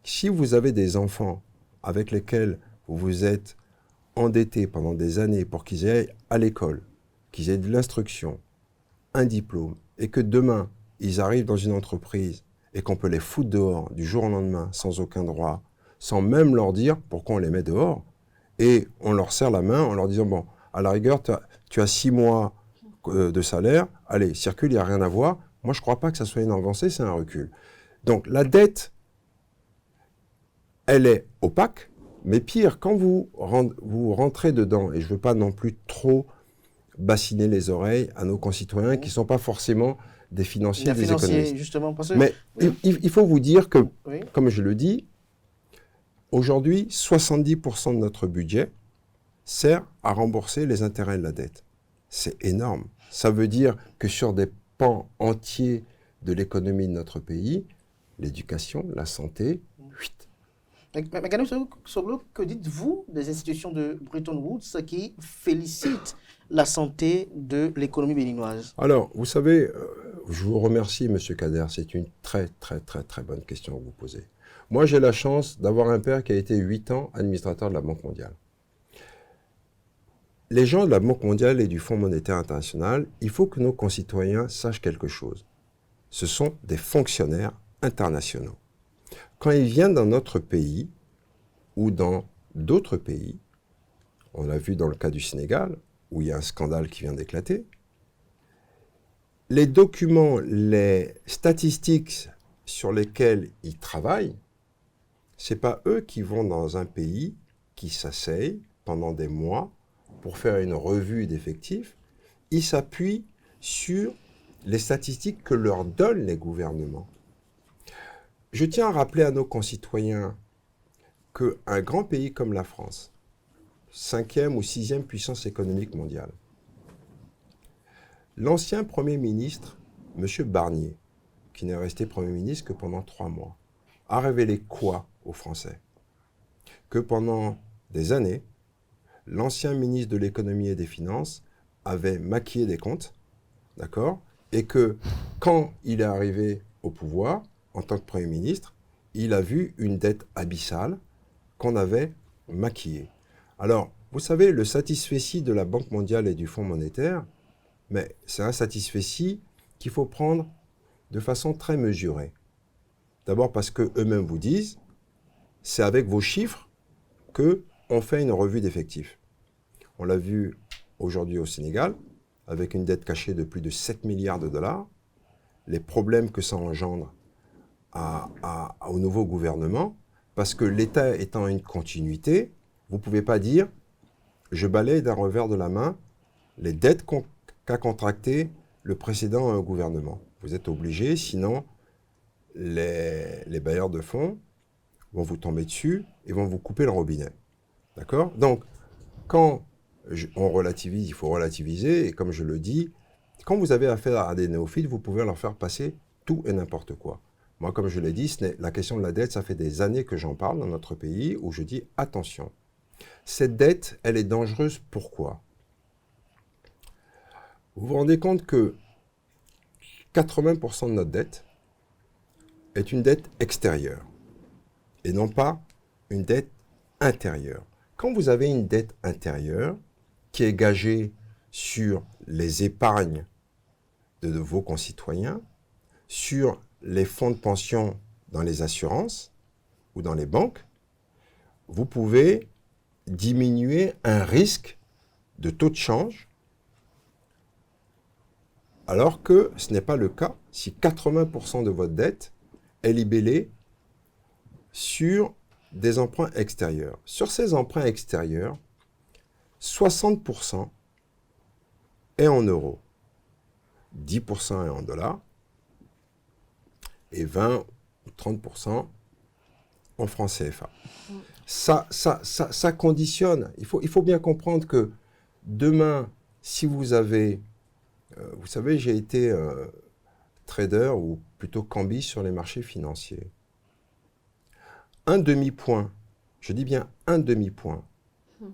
si vous avez des enfants avec lesquels vous vous êtes endettés pendant des années pour qu'ils aillent à l'école, qu'ils aient de l'instruction, un diplôme, et que demain, ils arrivent dans une entreprise et qu'on peut les foutre dehors du jour au lendemain sans aucun droit, sans même leur dire pourquoi on les met dehors, et on leur serre la main en leur disant, bon, à la rigueur, tu as 6 mois de salaire, allez, circule, il n'y a rien à voir. Moi, je ne crois pas que ça soit une avancée, c'est un recul. Donc, la dette, elle est opaque, mais pire, quand vous rentrez dedans, et je ne veux pas non plus trop bassiner les oreilles à nos concitoyens qui ne sont pas forcément des financiers, des économistes. Justement, parce que, mais il faut vous dire que, oui, comme je le dis, aujourd'hui, 70% de notre budget sert à rembourser les intérêts de la dette. C'est énorme. Ça veut dire que sur des pans entiers de l'économie de notre pays, l'éducation, la santé, Madame Soglo, que dites-vous des institutions de Bretton Woods qui félicitent la santé de l'économie béninoise? Alors, vous savez, je vous remercie, M. Kader, c'est une très, très, très, très bonne question que vous posez. Moi, j'ai la chance d'avoir un père qui a été 8 ans administrateur de la Banque mondiale. Les gens de la Banque mondiale et du Fonds monétaire international, il faut que nos concitoyens sachent quelque chose. Ce sont des fonctionnaires internationaux. Quand ils viennent dans notre pays ou dans d'autres pays, on l'a vu dans le cas du Sénégal, où il y a un scandale qui vient d'éclater, les documents, les statistiques sur lesquels ils travaillent, ce n'est pas eux qui vont dans un pays, qui s'asseyent pendant des mois pour faire une revue d'effectifs. Ils s'appuient sur les statistiques que leur donnent les gouvernements. Je tiens à rappeler à nos concitoyens qu'un grand pays comme la France, 5e ou 6e puissance économique mondiale, l'ancien Premier ministre, M. Barnier, qui n'est resté Premier ministre que pendant 3 mois, a révélé quoi aux Français? Que pendant des années, l'ancien ministre de l'économie et des finances avait maquillé des comptes, d'accord? Et que quand il est arrivé au pouvoir, en tant que Premier ministre, il a vu une dette abyssale qu'on avait maquillée. Alors, vous savez, le satisfecit de la Banque mondiale et du Fonds monétaire, mais c'est un satisfecit qu'il faut prendre de façon très mesurée. D'abord parce qu'eux-mêmes vous disent, c'est avec vos chiffres qu'on fait une revue d'effectifs. On l'a vu aujourd'hui au Sénégal, avec une dette cachée de plus de 7 milliards de dollars, les problèmes que ça engendre au nouveau gouvernement, parce que l'État étant une continuité, vous ne pouvez pas dire, je balaye d'un revers de la main les dettes qu'a contracté le précédent gouvernement. Vous êtes obligé, sinon les bailleurs de fonds vont vous tomber dessus et vont vous couper le robinet. D'accord? Donc, quand on relativise, il faut relativiser, et comme je le dis, quand vous avez affaire à des néophytes, vous pouvez leur faire passer tout et n'importe quoi. Moi, comme je l'ai dit, la question de la dette, ça fait des années que j'en parle dans notre pays, où je dis attention. Cette dette, elle est dangereuse. Pourquoi? Vous vous rendez compte que 80% de notre dette est une dette extérieure et non pas une dette intérieure. Quand vous avez une dette intérieure qui est gagée sur les épargnes de vos concitoyens, sur les fonds de pension dans les assurances ou dans les banques, vous pouvez diminuer un risque de taux de change, alors que ce n'est pas le cas si 80% de votre dette est libellée sur des emprunts extérieurs. Sur ces emprunts extérieurs, 60% est en euros, 10% est en dollars, et 20 ou 30% en francs CFA. Ça conditionne. Il faut bien comprendre que demain, si vous avez... vous savez, j'ai été trader, ou plutôt cambiste sur les marchés financiers. Un demi-point, je dis bien un demi-point,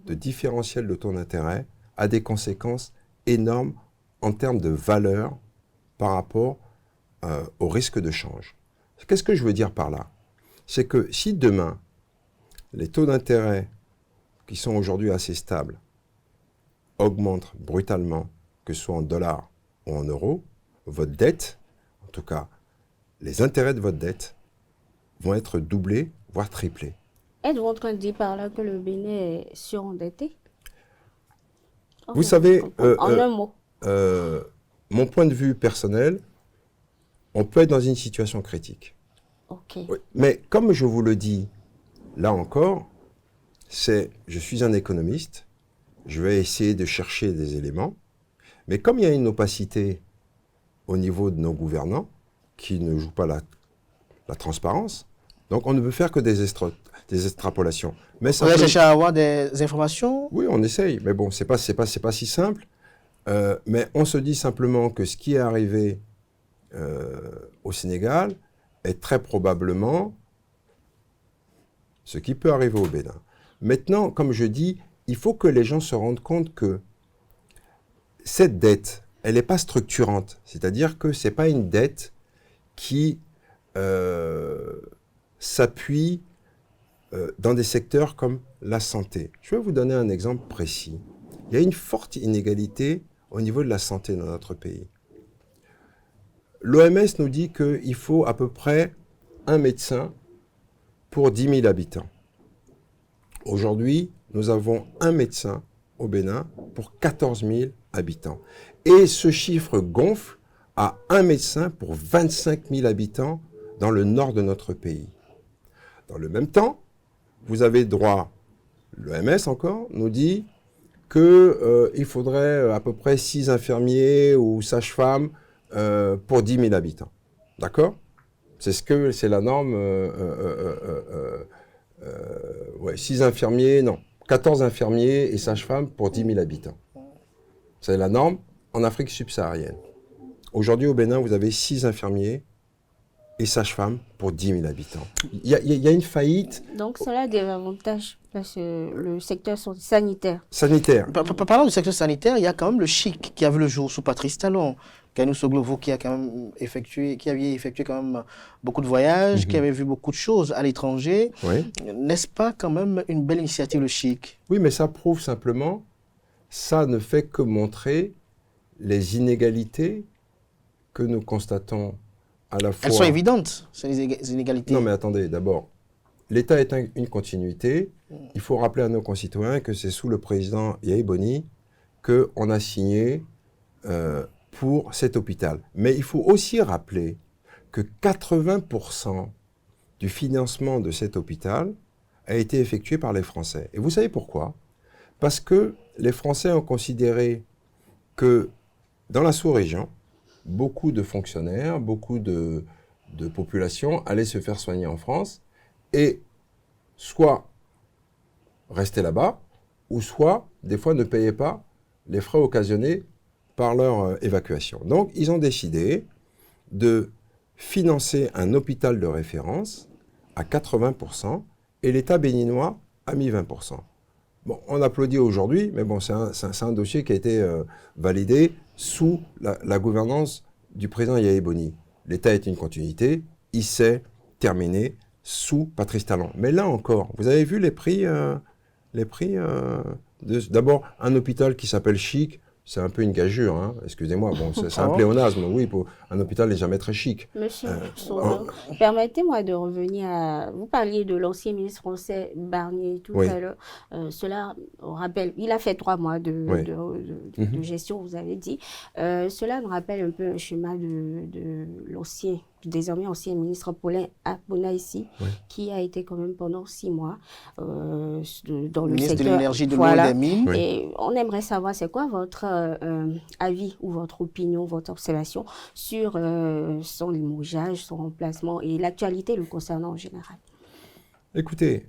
de différentiel de taux d'intérêt a des conséquences énormes en termes de valeur par rapport au risque de change. Qu'est-ce que je veux dire par là? C'est que si demain, les taux d'intérêt, qui sont aujourd'hui assez stables, augmentent brutalement, que ce soit en dollars ou en euros, votre dette, en tout cas les intérêts de votre dette, vont être doublés, voire triplés. Êtes-vous en train de dire par là que le Bénin est surendetté? Vous savez, en un mot. Mon point de vue personnel, on peut être dans une situation critique. Ok. Oui, mais comme je vous le dis, là encore, je suis un économiste, je vais essayer de chercher des éléments, mais comme il y a une opacité au niveau de nos gouvernants, qui ne jouent pas la transparence, donc on ne peut faire que des extrapolations. Mais on va chercher à avoir des informations? Oui, on essaye, mais bon, c'est pas si simple. Mais on se dit simplement que ce qui est arrivé au Sénégal est très probablement ce qui peut arriver au Bénin. Maintenant, comme je dis, il faut que les gens se rendent compte que cette dette, elle n'est pas structurante. C'est-à-dire que ce n'est pas une dette qui s'appuie dans des secteurs comme la santé. Je vais vous donner un exemple précis. Il y a une forte inégalité au niveau de la santé dans notre pays. L'OMS nous dit qu'il faut à peu près un médecin pour 10 000 habitants. Aujourd'hui, nous avons un médecin au Bénin pour 14 000 habitants. Et ce chiffre gonfle à un médecin pour 25 000 habitants dans le nord de notre pays. Dans le même temps, vous avez droit, l'OMS encore, nous dit qu'il faudrait à peu près 6 infirmiers ou sages-femmes pour 10 000 habitants. D'accord? C'est la norme. 6 infirmiers, non, 14 infirmiers et sages-femmes pour 10 000 habitants. C'est la norme en Afrique subsaharienne. Aujourd'hui, au Bénin, vous avez 6 infirmiers et sages-femmes pour 10 000 habitants. Il y a une faillite. Donc, cela a des avantages, parce que le secteur sanitaire. Sanitaire. Parlant du secteur sanitaire, il y a quand même le CHIC qui a vu le jour sous Patrice Talon. Kainou Soglovo qui avait effectué quand même beaucoup de voyages, qui avait vu beaucoup de choses à l'étranger. Oui. N'est-ce pas quand même une belle initiative, le CHIC? Oui, mais ça prouve simplement, ça ne fait que montrer les inégalités que nous constatons à la fois... Elles sont évidentes, ces inégalités. Non, mais attendez, d'abord, l'État est une continuité. Il faut rappeler à nos concitoyens que c'est sous le président Yahi Boni qu'on a signé pour cet hôpital. Mais il faut aussi rappeler que 80% du financement de cet hôpital a été effectué par les Français. Et vous savez pourquoi? Parce que les Français ont considéré que dans la sous-région, beaucoup de fonctionnaires, beaucoup de populations allaient se faire soigner en France et soit rester là-bas, ou soit, des fois, ne payaient pas les frais occasionnés par leur évacuation. Donc, ils ont décidé de financer un hôpital de référence à 80% et l'État béninois a mis 20%. Bon, on applaudit aujourd'hui, mais bon, c'est un dossier qui a été validé sous la gouvernance du président Yahya Boni. L'État est une continuité, il s'est terminé sous Patrice Talon. Mais là encore, vous avez vu les prix d'abord, un hôpital qui s'appelle Chic, c'est un peu une gageure, hein, excusez-moi, bon, c'est un pléonasme, oui, un hôpital n'est jamais très chic. Monsieur Soglou, permettez-moi de revenir à... Vous parliez de l'ancien ministre français Barnier tout à l'heure. Cela rappelle, il a fait 3 mois de gestion, vous avez dit. Cela me rappelle un peu un schéma de l'ancien, désormais ancien ministre Paulin Aponaïsi, qui a été quand même pendant 6 mois dans le ministre secteur de l'énergie, de l'eau et des mines. Et on aimerait savoir, c'est quoi votre avis ou votre opinion, votre observation sur son limogeage, son remplacement et l'actualité le concernant en général? Écoutez,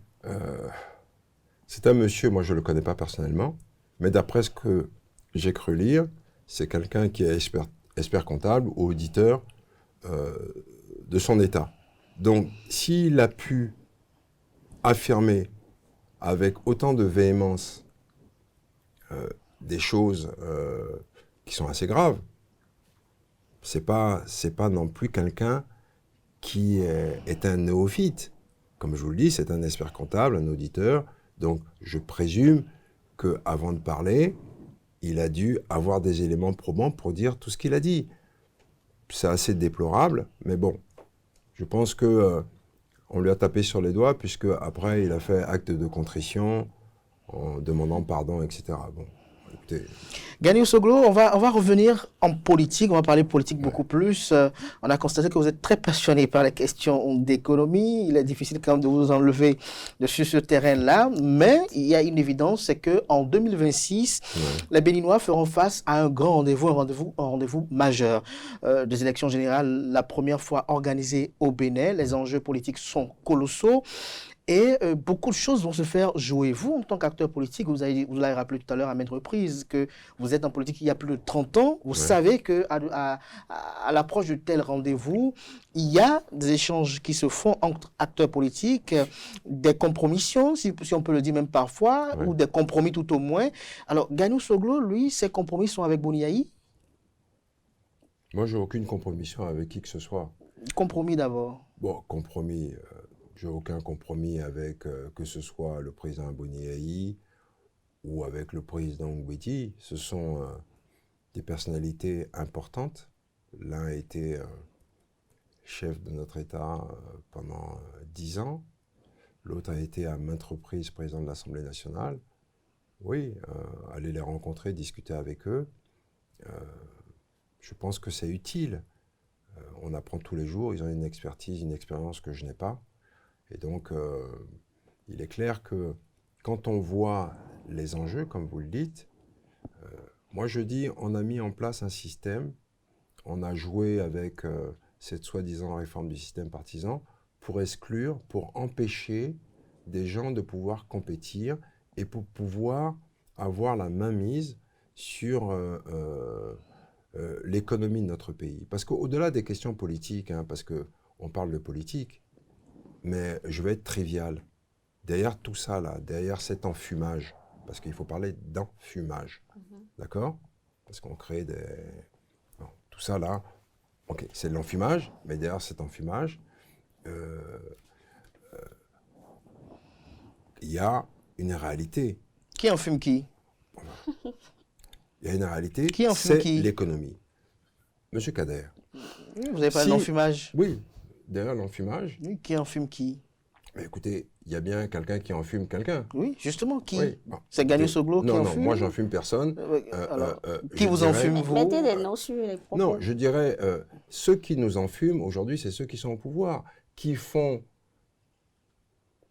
c'est un monsieur, moi je ne le connais pas personnellement, mais d'après ce que j'ai cru lire, c'est quelqu'un qui est expert comptable ou auditeur de son État. Donc, s'il a pu affirmer avec autant de véhémence des choses qui sont assez graves, c'est pas non plus quelqu'un qui est un néophyte. Comme je vous le dis, c'est un expert comptable, un auditeur. Donc, je présume qu'avant de parler, il a dû avoir des éléments probants pour dire tout ce qu'il a dit. C'est assez déplorable, mais bon, je pense que on lui a tapé sur les doigts, puisque après il a fait acte de contrition en demandant pardon, etc. Bon, écoutez. Ganiou Soglo, on va revenir en politique, on va parler politique beaucoup plus. On a constaté que vous êtes très passionné par les questions d'économie. Il est difficile quand même de vous enlever de sur ce terrain-là, mais il y a une évidence, c'est qu'en 2026, les Béninois feront face à un grand rendez-vous, un rendez-vous majeur. Des élections générales, la première fois organisées au Bénin. Les enjeux politiques sont colossaux. Et beaucoup de choses vont se faire jouer. Vous, en tant qu'acteur politique, vous l'avez rappelé tout à l'heure à maintes reprises, que vous êtes en politique il y a plus de 30 ans. Vous savez qu'à l'approche de tel rendez-vous, il y a des échanges qui se font entre acteurs politiques, des compromissions, si on peut le dire même parfois, ou des compromis tout au moins. Alors, Ganiou Soglo, lui, ses compromis sont avec Boni Yayi? Moi, je n'ai aucune compromission avec qui que ce soit. Compromis d'abord. Bon, compromis... Je n'ai aucun compromis avec que ce soit le président Boni Yayi ou avec le président Ngoueti. Ce sont des personnalités importantes. L'un a été chef de notre État pendant 10 ans. L'autre a été à maintes reprises président de l'Assemblée nationale. Oui, aller les rencontrer, discuter avec eux, je pense que c'est utile. On apprend tous les jours, ils ont une expertise, une expérience que je n'ai pas. Et donc, il est clair que quand on voit les enjeux, comme vous le dites, moi je dis, on a mis en place un système, on a joué avec cette soi-disant réforme du système partisan pour exclure, pour empêcher des gens de pouvoir compétir et pour pouvoir avoir la mainmise sur l'économie de notre pays. Parce qu'au-delà des questions politiques, hein, parce qu'on parle de politique, mais je vais être trivial. Derrière tout ça, là, derrière cet enfumage, parce qu'il faut parler d'enfumage, d'accord? Parce qu'on crée des... Non, tout ça, là, ok, c'est de l'enfumage, mais derrière cet enfumage, il y a une réalité. Qui enfume qui? Il y a une réalité, c'est l'économie. Monsieur Kader. Vous avez parlé d'enfumage? Oui. Derrière l'enfumage. Oui, qui enfume qui? Mais écoutez, il y a bien quelqu'un qui enfume quelqu'un. Oui, justement, qui? Oui. Bon, c'est Ganiou Soglo qui enfume? Non, moi j'enfume personne. Alors, qui vous enfume, vous? Mettez des noms sur les propos. Non, je dirais, ceux qui nous enfument aujourd'hui, c'est ceux qui sont au pouvoir, qui font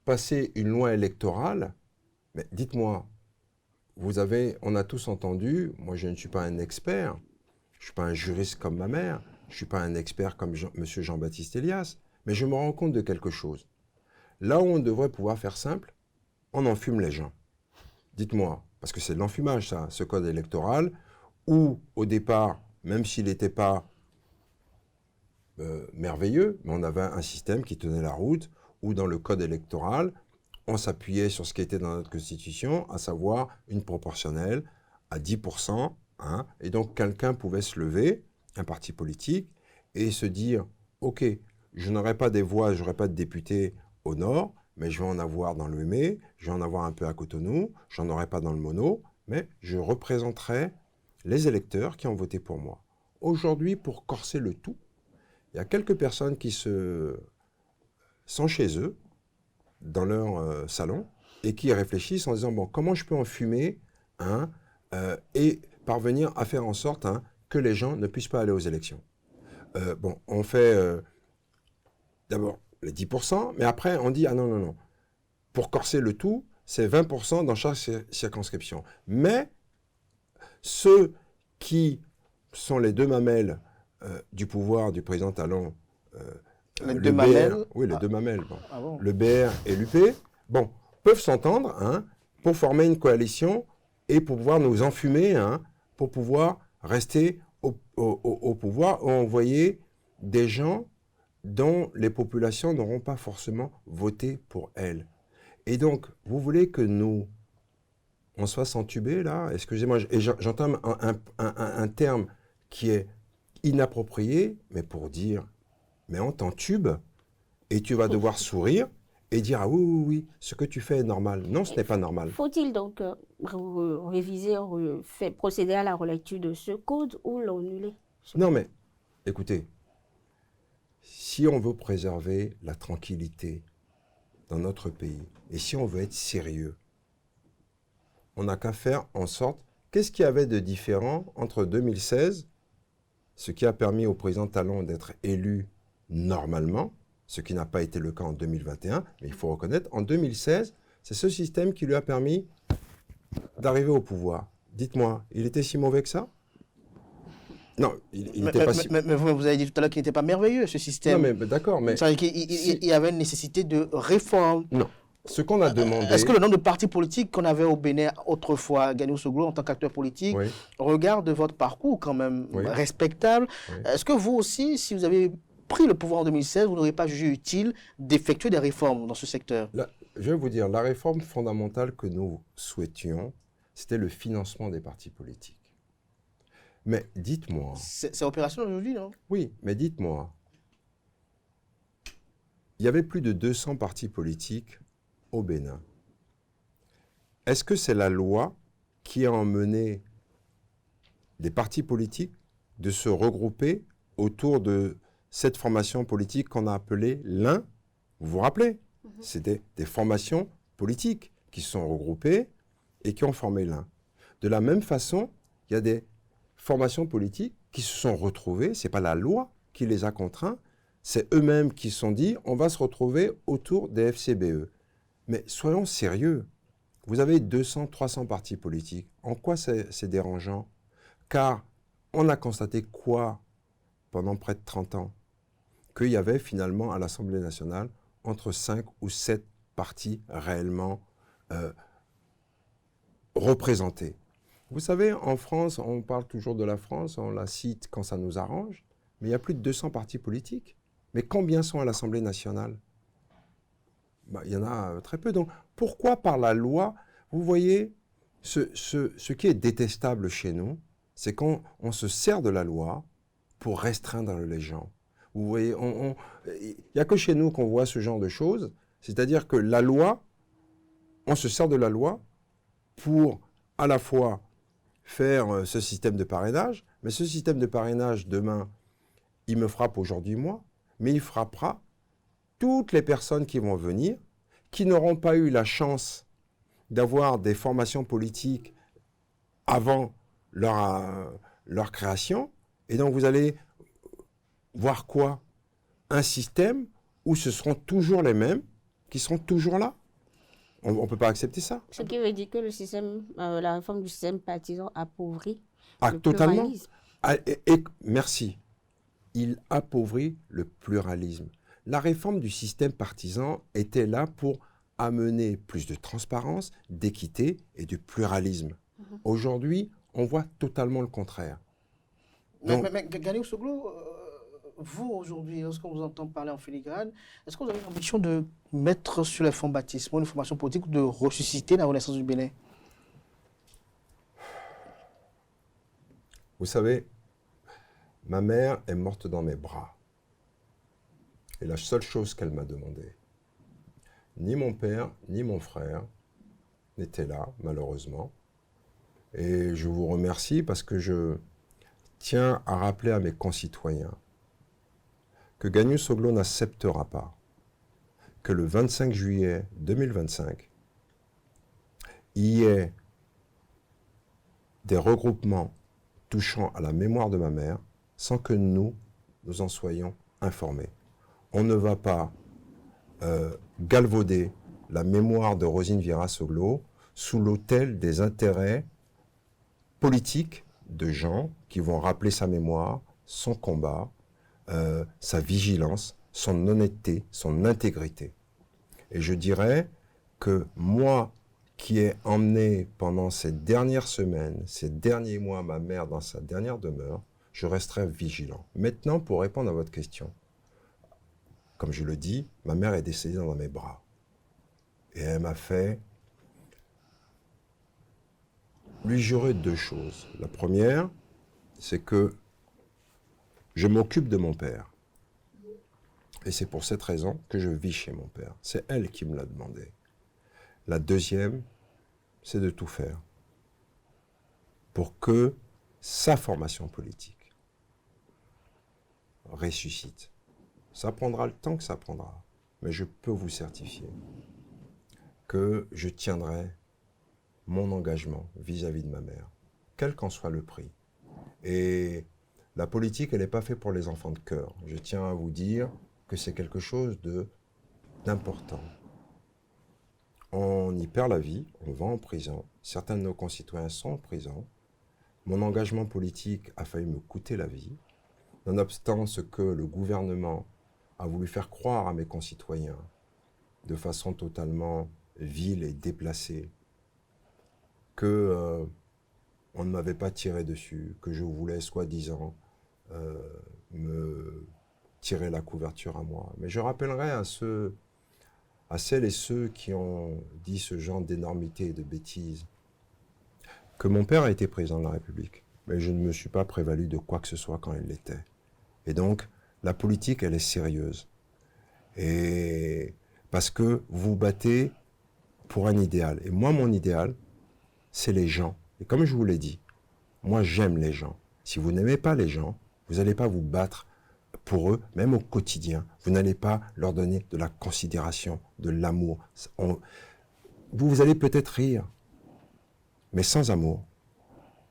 passer une loi électorale. Mais dites-moi, on a tous entendu, moi je ne suis pas un expert, Je ne suis pas un juriste comme ma mère. Je ne suis pas un expert comme M. Jean-Baptiste Elias. Mais je me rends compte de quelque chose. Là où on devrait pouvoir faire simple, on enfume les gens. Dites-moi, parce que c'est de l'enfumage, ça, ce code électoral, où, au départ, même s'il n'était pas merveilleux, mais on avait un système qui tenait la route, où dans le code électoral, on s'appuyait sur ce qui était dans notre Constitution, à savoir une proportionnelle à 10%, hein, et donc quelqu'un pouvait se lever, un parti politique, et se dire, OK, je n'aurai pas des voix, je n'aurai pas de députés au nord, mais je vais en avoir dans le Lemay, je vais en avoir un peu à Cotonou, j'en aurai pas dans le Mono, mais je représenterai les électeurs qui ont voté pour moi. Aujourd'hui, pour corser le tout, il y a quelques personnes qui sont chez eux, dans leur salon, et qui réfléchissent en disant, bon, comment je peux enfumer et parvenir à faire en sorte que les gens ne puissent pas aller aux élections. Bon, on fait d'abord les 10%, mais après on dit, ah non, non, non, pour corser le tout, c'est 20% dans chaque circonscription. Mais ceux qui sont les deux mamelles du pouvoir du président Talon, les deux mamelles. Oui, les deux mamelles. Bon. Ah bon. Le BR et l'UP, bon, peuvent s'entendre pour former une coalition et pour pouvoir nous enfumer, pour pouvoir rester au pouvoir ou envoyer des gens dont les populations n'auront pas forcément voté pour elles. Et donc, vous voulez que nous, on soit s'entuber, là? Excusez-moi, et j'entends un terme qui est inapproprié, mais pour dire, mais on t'entube et tu vas devoir sourire et dire, ah oui, oui, oui, ce que tu fais est normal. Non, ce n'est pas normal. Faut-il donc réviser, procéder à la relecture de ce code ou l'annuler? Non, mais écoutez, si on veut préserver la tranquillité dans notre pays et si on veut être sérieux, on n'a qu'à faire en sorte, qu'est-ce qu'il y avait de différent entre 2016, ce qui a permis au président Talon d'être élu normalement, ce qui n'a pas été le cas en 2021, mais il faut reconnaître, en 2016, c'est ce système qui lui a permis d'arriver au pouvoir. Dites-moi, il était si mauvais que ça? Non, il n'était pas si... Mais vous avez dit tout à l'heure qu'il n'était pas merveilleux, ce système. Non, mais d'accord, mais... C'est-à-dire qu'il y avait une nécessité de réforme. Non. Ce qu'on a demandé... Est-ce que le nombre de partis politiques qu'on avait au Bénin autrefois, Gagnou Soglo en tant qu'acteur politique, Oui. regarde votre parcours quand même respectable. Oui. Est-ce que vous aussi, si vous avez pris le pouvoir en 2016, vous n'auriez pas jugé utile d'effectuer des réformes dans ce secteur? Là, je vais vous dire, la réforme fondamentale que nous souhaitions, c'était le financement des partis politiques. Mais dites-moi... C'est opérationnel aujourd'hui, non? Oui, mais dites-moi, il y avait plus de 200 partis politiques au Bénin. Est-ce que c'est la loi qui a emmené des partis politiques de se regrouper autour de cette formation politique qu'on a appelée l'un? Vous vous rappelez? C'était des formations politiques qui se sont regroupées et qui ont formé l'un. De la même façon, il y a des formations politiques qui se sont retrouvées, ce n'est pas la loi qui les a contraints, c'est eux-mêmes qui se sont dit on va se retrouver autour des FCBE. Mais soyons sérieux, vous avez 200, 300 partis politiques. En quoi c'est dérangeant? Car on a constaté quoi pendant près de 30 ans? Qu'il y avait finalement à l'Assemblée nationale entre 5 ou 7 partis réellement représentés. Vous savez, en France, on parle toujours de la France, on la cite quand ça nous arrange, mais il y a plus de 200 partis politiques. Mais combien sont à l'Assemblée nationale? Il y en a très peu. Donc, pourquoi par la loi? Vous voyez, ce qui est détestable chez nous, c'est qu'on se sert de la loi pour restreindre les gens. Vous voyez, il n'y a que chez nous qu'on voit ce genre de choses. C'est-à-dire que la loi, on se sert de la loi pour à la fois faire ce système de parrainage, mais ce système de parrainage, demain, il me frappe aujourd'hui, moi, mais il frappera toutes les personnes qui vont venir, qui n'auront pas eu la chance d'avoir des formations politiques avant leur création. Et donc, vous allez voir quoi? Un système où ce seront toujours les mêmes qui seront toujours là. On ne peut pas accepter ça. Ce qui veut dire que le système, la réforme du système partisan appauvrit le Totalement. pluralisme. Merci. Il appauvrit le pluralisme. La réforme du système partisan était là pour amener plus de transparence, d'équité et de pluralisme. Aujourd'hui, on voit totalement le contraire. Donc, mais Ganiou Soglo, vous aujourd'hui, lorsqu'on vous entend parler en filigrane, est-ce que vous avez l'ambition de mettre sur les fonds baptismaux une formation politique ou de ressusciter la Renaissance du Bénin? Vous savez, ma mère est morte dans mes bras. Et la seule chose qu'elle m'a demandé, ni mon père, ni mon frère n'étaient là, malheureusement. Et je vous remercie parce que je tiens à rappeler à mes concitoyens que Ganiou Soglo n'acceptera pas que le 25 juillet 2025, il y ait des regroupements touchant à la mémoire de ma mère sans que nous en soyons informés. On ne va pas galvauder la mémoire de Rosine Vieira Soglo sous l'autel des intérêts politiques de gens qui vont rappeler sa mémoire, son combat, sa vigilance, son honnêteté, son intégrité. Et je dirais que moi, qui ai emmené pendant ces dernières semaines, ces derniers mois, ma mère dans sa dernière demeure, je resterai vigilant. Maintenant, pour répondre à votre question, comme je le dis, ma mère est décédée dans mes bras. Et elle m'a fait lui jurer deux choses. La première, c'est que je m'occupe de mon père. Et c'est pour cette raison que je vis chez mon père. C'est elle qui me l'a demandé. La deuxième, c'est de tout faire pour que sa formation politique ressuscite. Ça prendra le temps que ça prendra, mais je peux vous certifier que je tiendrai mon engagement vis-à-vis de ma mère, quel qu'en soit le prix. Et la politique, elle n'est pas faite pour les enfants de cœur. Je tiens à vous dire que c'est quelque chose d'important. On y perd la vie, on va en prison. Certains de nos concitoyens sont en prison. Mon engagement politique a failli me coûter la vie. Nonobstant ce que le gouvernement a voulu faire croire à mes concitoyens de façon totalement vile et déplacée, que on ne m'avait pas tiré dessus, que je voulais soi-disant me tirer la couverture à moi. Mais je rappellerai à celles et ceux qui ont dit ce genre d'énormité et de bêtises, que mon père a été président de la République, mais je ne me suis pas prévalu de quoi que ce soit quand il l'était. Et donc, la politique, elle est sérieuse. Et parce que vous vous battez pour un idéal. Et moi, mon idéal, c'est les gens. Et comme je vous l'ai dit, moi, j'aime les gens. Si vous n'aimez pas les gens, vous n'allez pas vous battre pour eux, même au quotidien. Vous n'allez pas leur donner de la considération, de l'amour. Vous allez peut-être rire, mais sans amour,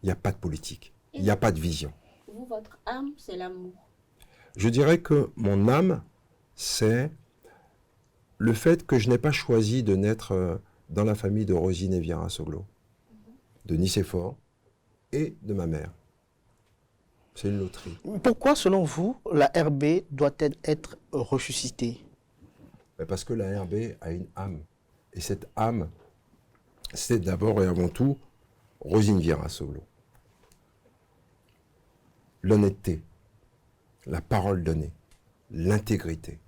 il n'y a pas de politique, il n'y a pas de vision. Vous, votre âme, c'est l'amour. Je dirais que mon âme, c'est le fait que je n'ai pas choisi de naître dans la famille de Rosine Vieira Soglo, de Nicéphore et de ma mère. C'est une loterie. Pourquoi, selon vous, la RB doit-elle être ressuscitée? Parce que la RB a une âme. Et cette âme, c'est d'abord et avant tout Rosine Vieira Soglo. L'honnêteté, la parole donnée, l'intégrité.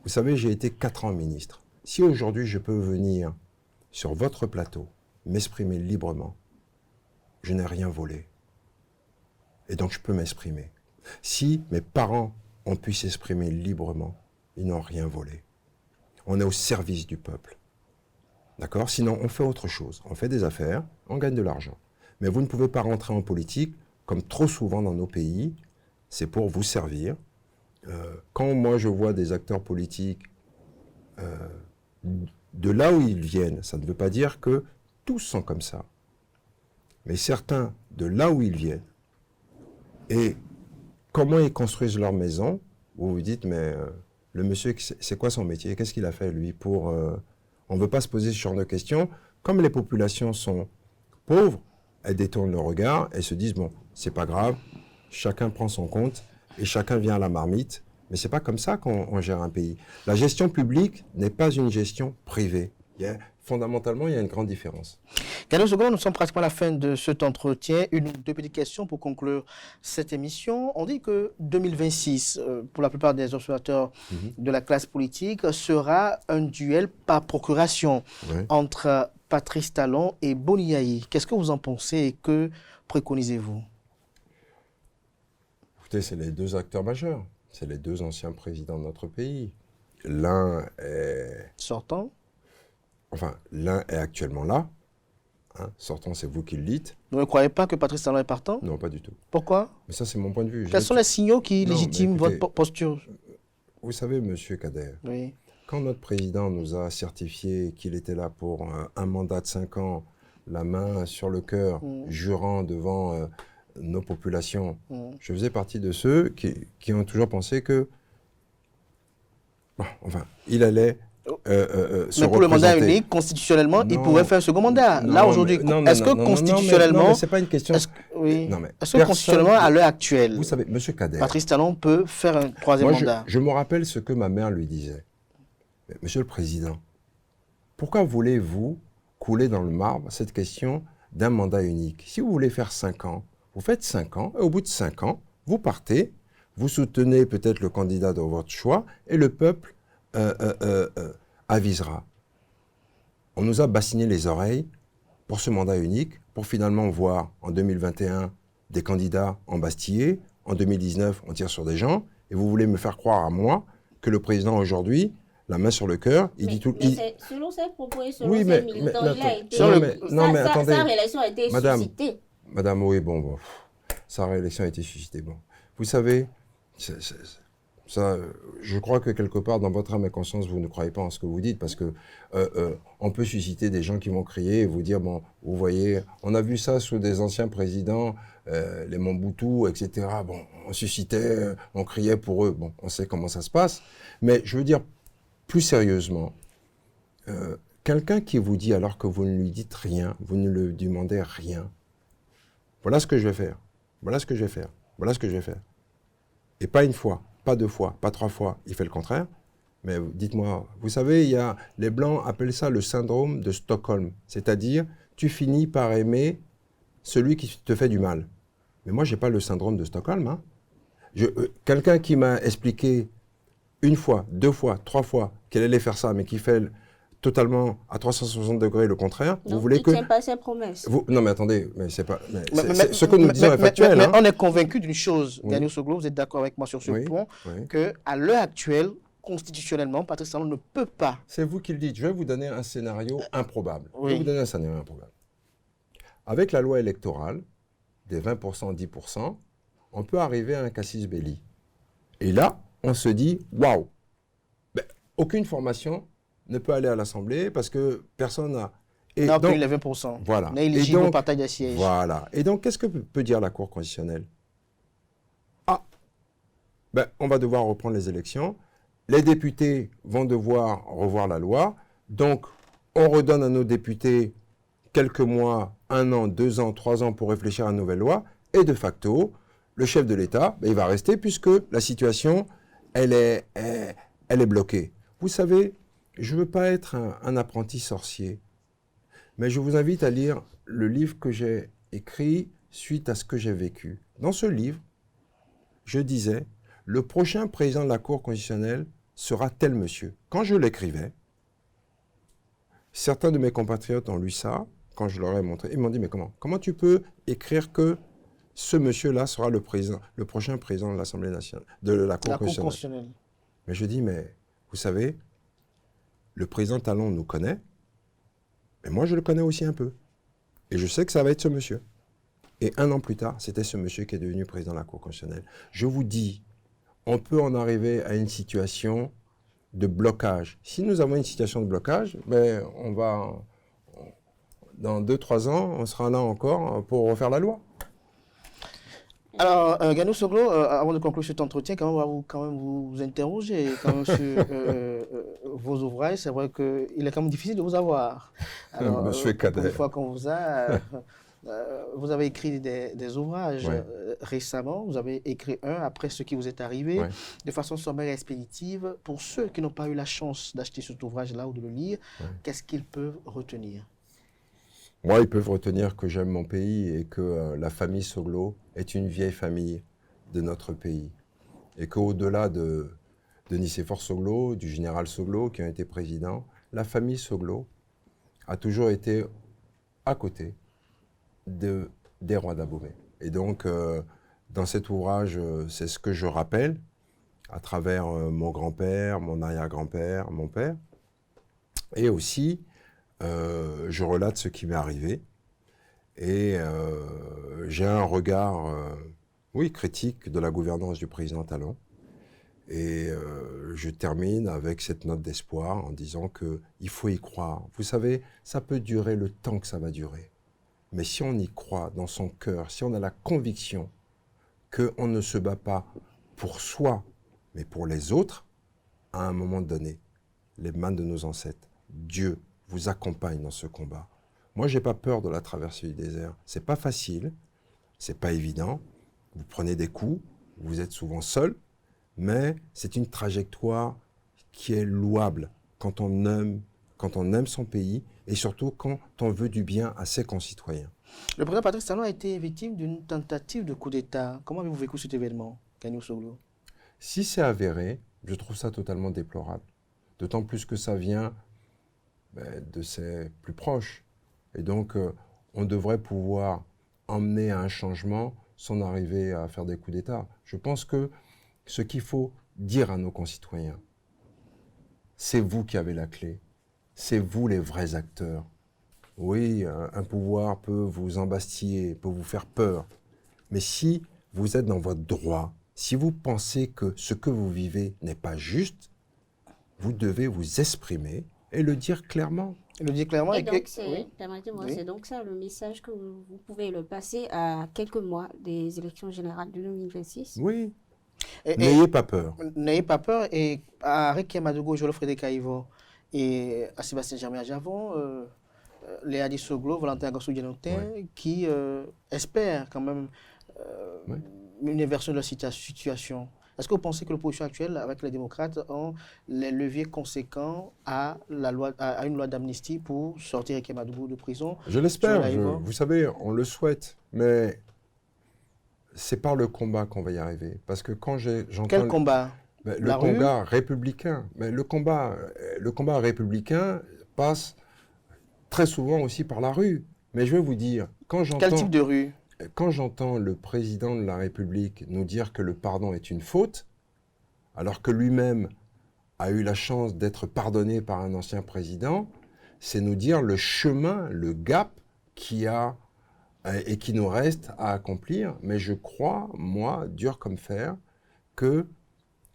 Vous savez, j'ai été 4 ans ministre. Si aujourd'hui je peux venir sur votre plateau, m'exprimer librement, je n'ai rien volé. Et donc je peux m'exprimer. Si mes parents ont pu s'exprimer librement, ils n'ont rien volé. On est au service du peuple. D'accord? Sinon, on fait autre chose. On fait des affaires, on gagne de l'argent. Mais vous ne pouvez pas rentrer en politique, comme trop souvent dans nos pays, c'est pour vous servir. Quand moi je vois des acteurs politiques de là où ils viennent, ça ne veut pas dire que tous sont comme ça. Mais certains, de là où ils viennent, et comment ils construisent leur maison, vous vous dites, mais le monsieur, c'est quoi son métier? Qu'est-ce qu'il a fait, lui, pour... on ne veut pas se poser ce genre de questions. Comme les populations sont pauvres, elles détournent le regard, elles se disent, bon, c'est pas grave, chacun prend son compte et chacun vient à la marmite. Mais ce n'est pas comme ça qu'on gère un pays. La gestion publique n'est pas une gestion privée. Fondamentalement, il y a une grande différence. Gano Soglo, nous sommes pratiquement à la fin de cet entretien. Une ou deux petites questions pour conclure cette émission. On dit que 2026, pour la plupart des observateurs de la classe politique, sera un duel par procuration entre Patrice Talon et Boni Yayi. Qu'est-ce que vous en pensez et que préconisez-vous? Écoutez, c'est les deux acteurs majeurs. C'est les deux anciens présidents de notre pays. L'un est... sortant. Enfin, l'un est actuellement là. Hein, sortant, c'est vous qui le dites. Vous ne croyez pas que Patrice Talon est partant? Non, pas du tout. Pourquoi? Mais ça, c'est mon point de vue. Quels sont les signaux qui légitiment votre posture? Vous savez, monsieur Kader, quand notre président nous a certifié qu'il était là pour un mandat de 5 ans, la main sur le cœur, jurant devant nos populations, je faisais partie de ceux qui ont toujours pensé que, bon, enfin, il allait... mais pour le mandat unique, constitutionnellement, il pourrait faire un second mandat. Là, aujourd'hui, est-ce que constitutionnellement... c'est pas une question... Est-ce que constitutionnellement, à l'heure actuelle, vous savez, monsieur Kader, Patrice Talon peut faire un troisième mandat? Je me rappelle ce que ma mère lui disait. Monsieur le Président, pourquoi voulez-vous couler dans le marbre cette question d'un mandat unique? Si vous voulez faire 5 ans, vous faites 5 ans, et au bout de 5 ans, vous partez, vous soutenez peut-être le candidat de votre choix, et le peuple avisera. On nous a bassiné les oreilles pour ce mandat unique, pour finalement voir en 2021 des candidats embastillés, en 2019 on tire sur des gens, et vous voulez me faire croire à moi que le président aujourd'hui, la main sur le cœur, il dit tout... Selon ses propos et selon ses militants, il a été... attendez, sa réélection a été suscitée. Madame, oui, bon, sa réélection a été suscitée. Bon. Vous savez, ça, je crois que quelque part, dans votre âme et conscience, vous ne croyez pas en ce que vous dites, parce que on peut susciter des gens qui vont crier et vous dire, bon, vous voyez, on a vu ça sous des anciens présidents, les Mobutu, etc. Bon, on suscitait, on criait pour eux. Bon, on sait comment ça se passe. Mais je veux dire, plus sérieusement, quelqu'un qui vous dit, alors que vous ne lui dites rien, vous ne lui demandez rien, voilà ce que je vais faire, voilà ce que je vais faire, voilà ce que je vais faire. Et pas une fois, pas 2 fois, pas 3 fois, il fait le contraire. Mais dites-moi, vous savez, les Blancs appellent ça le syndrome de Stockholm. C'est-à-dire, tu finis par aimer celui qui te fait du mal. Mais moi, je n'ai pas le syndrome de Stockholm. Hein. Quelqu'un qui m'a expliqué 1 fois, 2 fois, 3 fois qu'elle allait faire ça, mais qui fait totalement à 360 degrés le contraire. Donc, vous voulez que... il ne tient pas ses promesses. Non, mais attendez, mais c'est pas... ce que nous disons est factuel. Mais on est convaincu d'une chose, Gano Soglo, vous êtes d'accord avec moi sur ce point, qu'à l'heure actuelle, constitutionnellement, Patrice Talon ne peut pas... C'est vous qui le dites. Je vais vous donner un scénario improbable. Je vais vous donner un scénario improbable. Avec la loi électorale, des 20%, 10%, on peut arriver à un casus belli. Et là, on se dit, waouh, aucune formation ne peut aller à l'Assemblée parce que personne n'a... n'a obtenu les 20%. Voilà. N'est éligible au partage des sièges. Voilà. Et donc, qu'est-ce que peut dire la Cour constitutionnelle? On va devoir reprendre les élections. Les députés vont devoir revoir la loi. Donc, on redonne à nos députés quelques mois, 1 an, 2 ans, 3 ans pour réfléchir à une nouvelle loi. Et de facto, le chef de l'État, il va rester puisque la situation, elle est bloquée. Vous savez, je ne veux pas être un apprenti sorcier, mais je vous invite à lire le livre que j'ai écrit suite à ce que j'ai vécu. Dans ce livre, je disais, le prochain président de la Cour constitutionnelle sera tel monsieur. Quand je l'écrivais, certains de mes compatriotes ont lu ça, quand je leur ai montré, ils m'ont dit, mais comment tu peux écrire que ce monsieur-là sera le prochain président de l'Assemblée nationale, de la Cour constitutionnelle. Mais je dis, mais vous savez, le président Talon nous connaît, mais moi je le connais aussi un peu. Et je sais que ça va être ce monsieur. Et 1 an plus tard, c'était ce monsieur qui est devenu président de la Cour constitutionnelle. Je vous dis, on peut en arriver à une situation de blocage. Si nous avons une situation de blocage, on va, dans 2-3 ans, on sera là encore pour refaire la loi. Alors, Gano Soglo, avant de conclure cet entretien, on va vous interroger sur vos ouvrages. C'est vrai qu'il est quand même difficile de vous avoir. Alors, Monsieur Kader. Une fois qu'on vous a, Vous avez écrit des ouvrages Ouais. Récemment. Vous avez écrit un après ce qui vous est arrivé, Ouais. de façon sommaire et expéditive. Pour ceux qui n'ont pas eu la chance d'acheter cet ouvrage-là ou de le lire, Ouais. qu'est-ce qu'ils peuvent retenir? Moi, ils peuvent retenir que j'aime mon pays et que la famille Soglo est une vieille famille de notre pays. Et qu'au-delà de Nicéphore Soglo, du général Soglo qui a été président, la famille Soglo a toujours été à côté des rois d'Abomey. Et donc, dans cet ouvrage, c'est ce que je rappelle à travers mon grand-père, mon arrière-grand-père, mon père. Et aussi, je relate ce qui m'est arrivé. Et j'ai un regard, oui, critique de la gouvernance du président Talon. Et je termine avec cette note d'espoir en disant qu'il faut y croire. Vous savez, ça peut durer le temps que ça va durer. Mais si on y croit dans son cœur, si on a la conviction qu'on ne se bat pas pour soi, mais pour les autres, à un moment donné, les mains de nos ancêtres, Dieu vous accompagne dans ce combat. Moi, j'ai pas peur de la traversée du désert. C'est pas facile, c'est pas évident. Vous prenez des coups, vous êtes souvent seul, mais c'est une trajectoire qui est louable quand on aime son pays et surtout quand on veut du bien à ses concitoyens. Le président Patrice Talon a été victime d'une tentative de coup d'État. Comment avez-vous vécu cet événement, Kagnou Soglo? Si c'est avéré, je trouve ça totalement déplorable. D'autant plus que ça vient de ses plus proches. Et donc, on devrait pouvoir emmener à un changement sans arriver à faire des coups d'État. Je pense que ce qu'il faut dire à nos concitoyens, c'est vous qui avez la clé. C'est vous les vrais acteurs. Oui, un pouvoir peut vous embastiller, peut vous faire peur. Mais si vous êtes dans votre droit, si vous pensez que ce que vous vivez n'est pas juste, vous devez vous exprimer et le dire clairement. Le dit clairement. Et et donc, que- oui. permettez-moi, Oui. c'est donc ça le message que vous pouvez le passer à quelques mois des élections générales de 2026. Oui, Et- n'ayez pas peur. N'ayez pas peur. Et à Rekia Madogo, Jolo Frédéric Aïvo et à Sébastien Germain Javon, Léa Soglo, Valentin Agassou Dianotin, qui espèrent quand même Ouais. une inversion de la situation. Est-ce que vous pensez que l'opposition actuelle, avec les démocrates, ont les leviers conséquents à une loi d'amnistie pour sortir Rekia Madogo de prison? Je l'espère. Sur la- Vous savez, on le souhaite. Mais c'est par le combat qu'on va y arriver. Parce que quand j'entends... Quel combat? Le La rue? combat républicain. Mais le combat républicain passe très souvent aussi par la rue. Mais je vais vous dire, Quel type de rue? quand j'entends le président de la République nous dire que le pardon est une faute, alors que lui-même a eu la chance d'être pardonné par un ancien président, c'est nous dire le chemin, le gap qui a et qui nous reste à accomplir. Mais je crois, moi, dur comme fer, que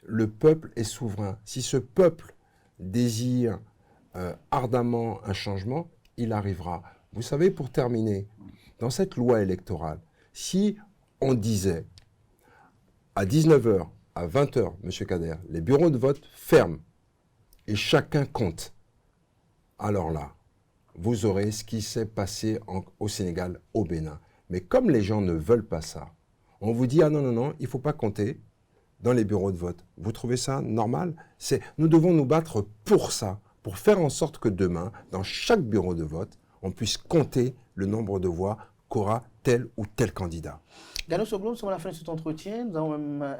le peuple est souverain. Si ce peuple désire ardemment un changement, il arrivera. Vous savez, pour terminer, dans cette loi électorale, si on disait à 19h, à 20h, M. Kader, les bureaux de vote ferment et chacun compte, alors là, vous aurez ce qui s'est passé au Sénégal, au Bénin. Mais comme les gens ne veulent pas ça, on vous dit, ah non, non, non, il ne faut pas compter dans les bureaux de vote. Vous trouvez ça normal? Nous devons nous battre pour ça, pour faire en sorte que demain, dans chaque bureau de vote, on puisse compter le nombre de voix qu'aura tel ou tel candidat. Gano Soglo, nous sommes à la fin de cet entretien. Nous avons même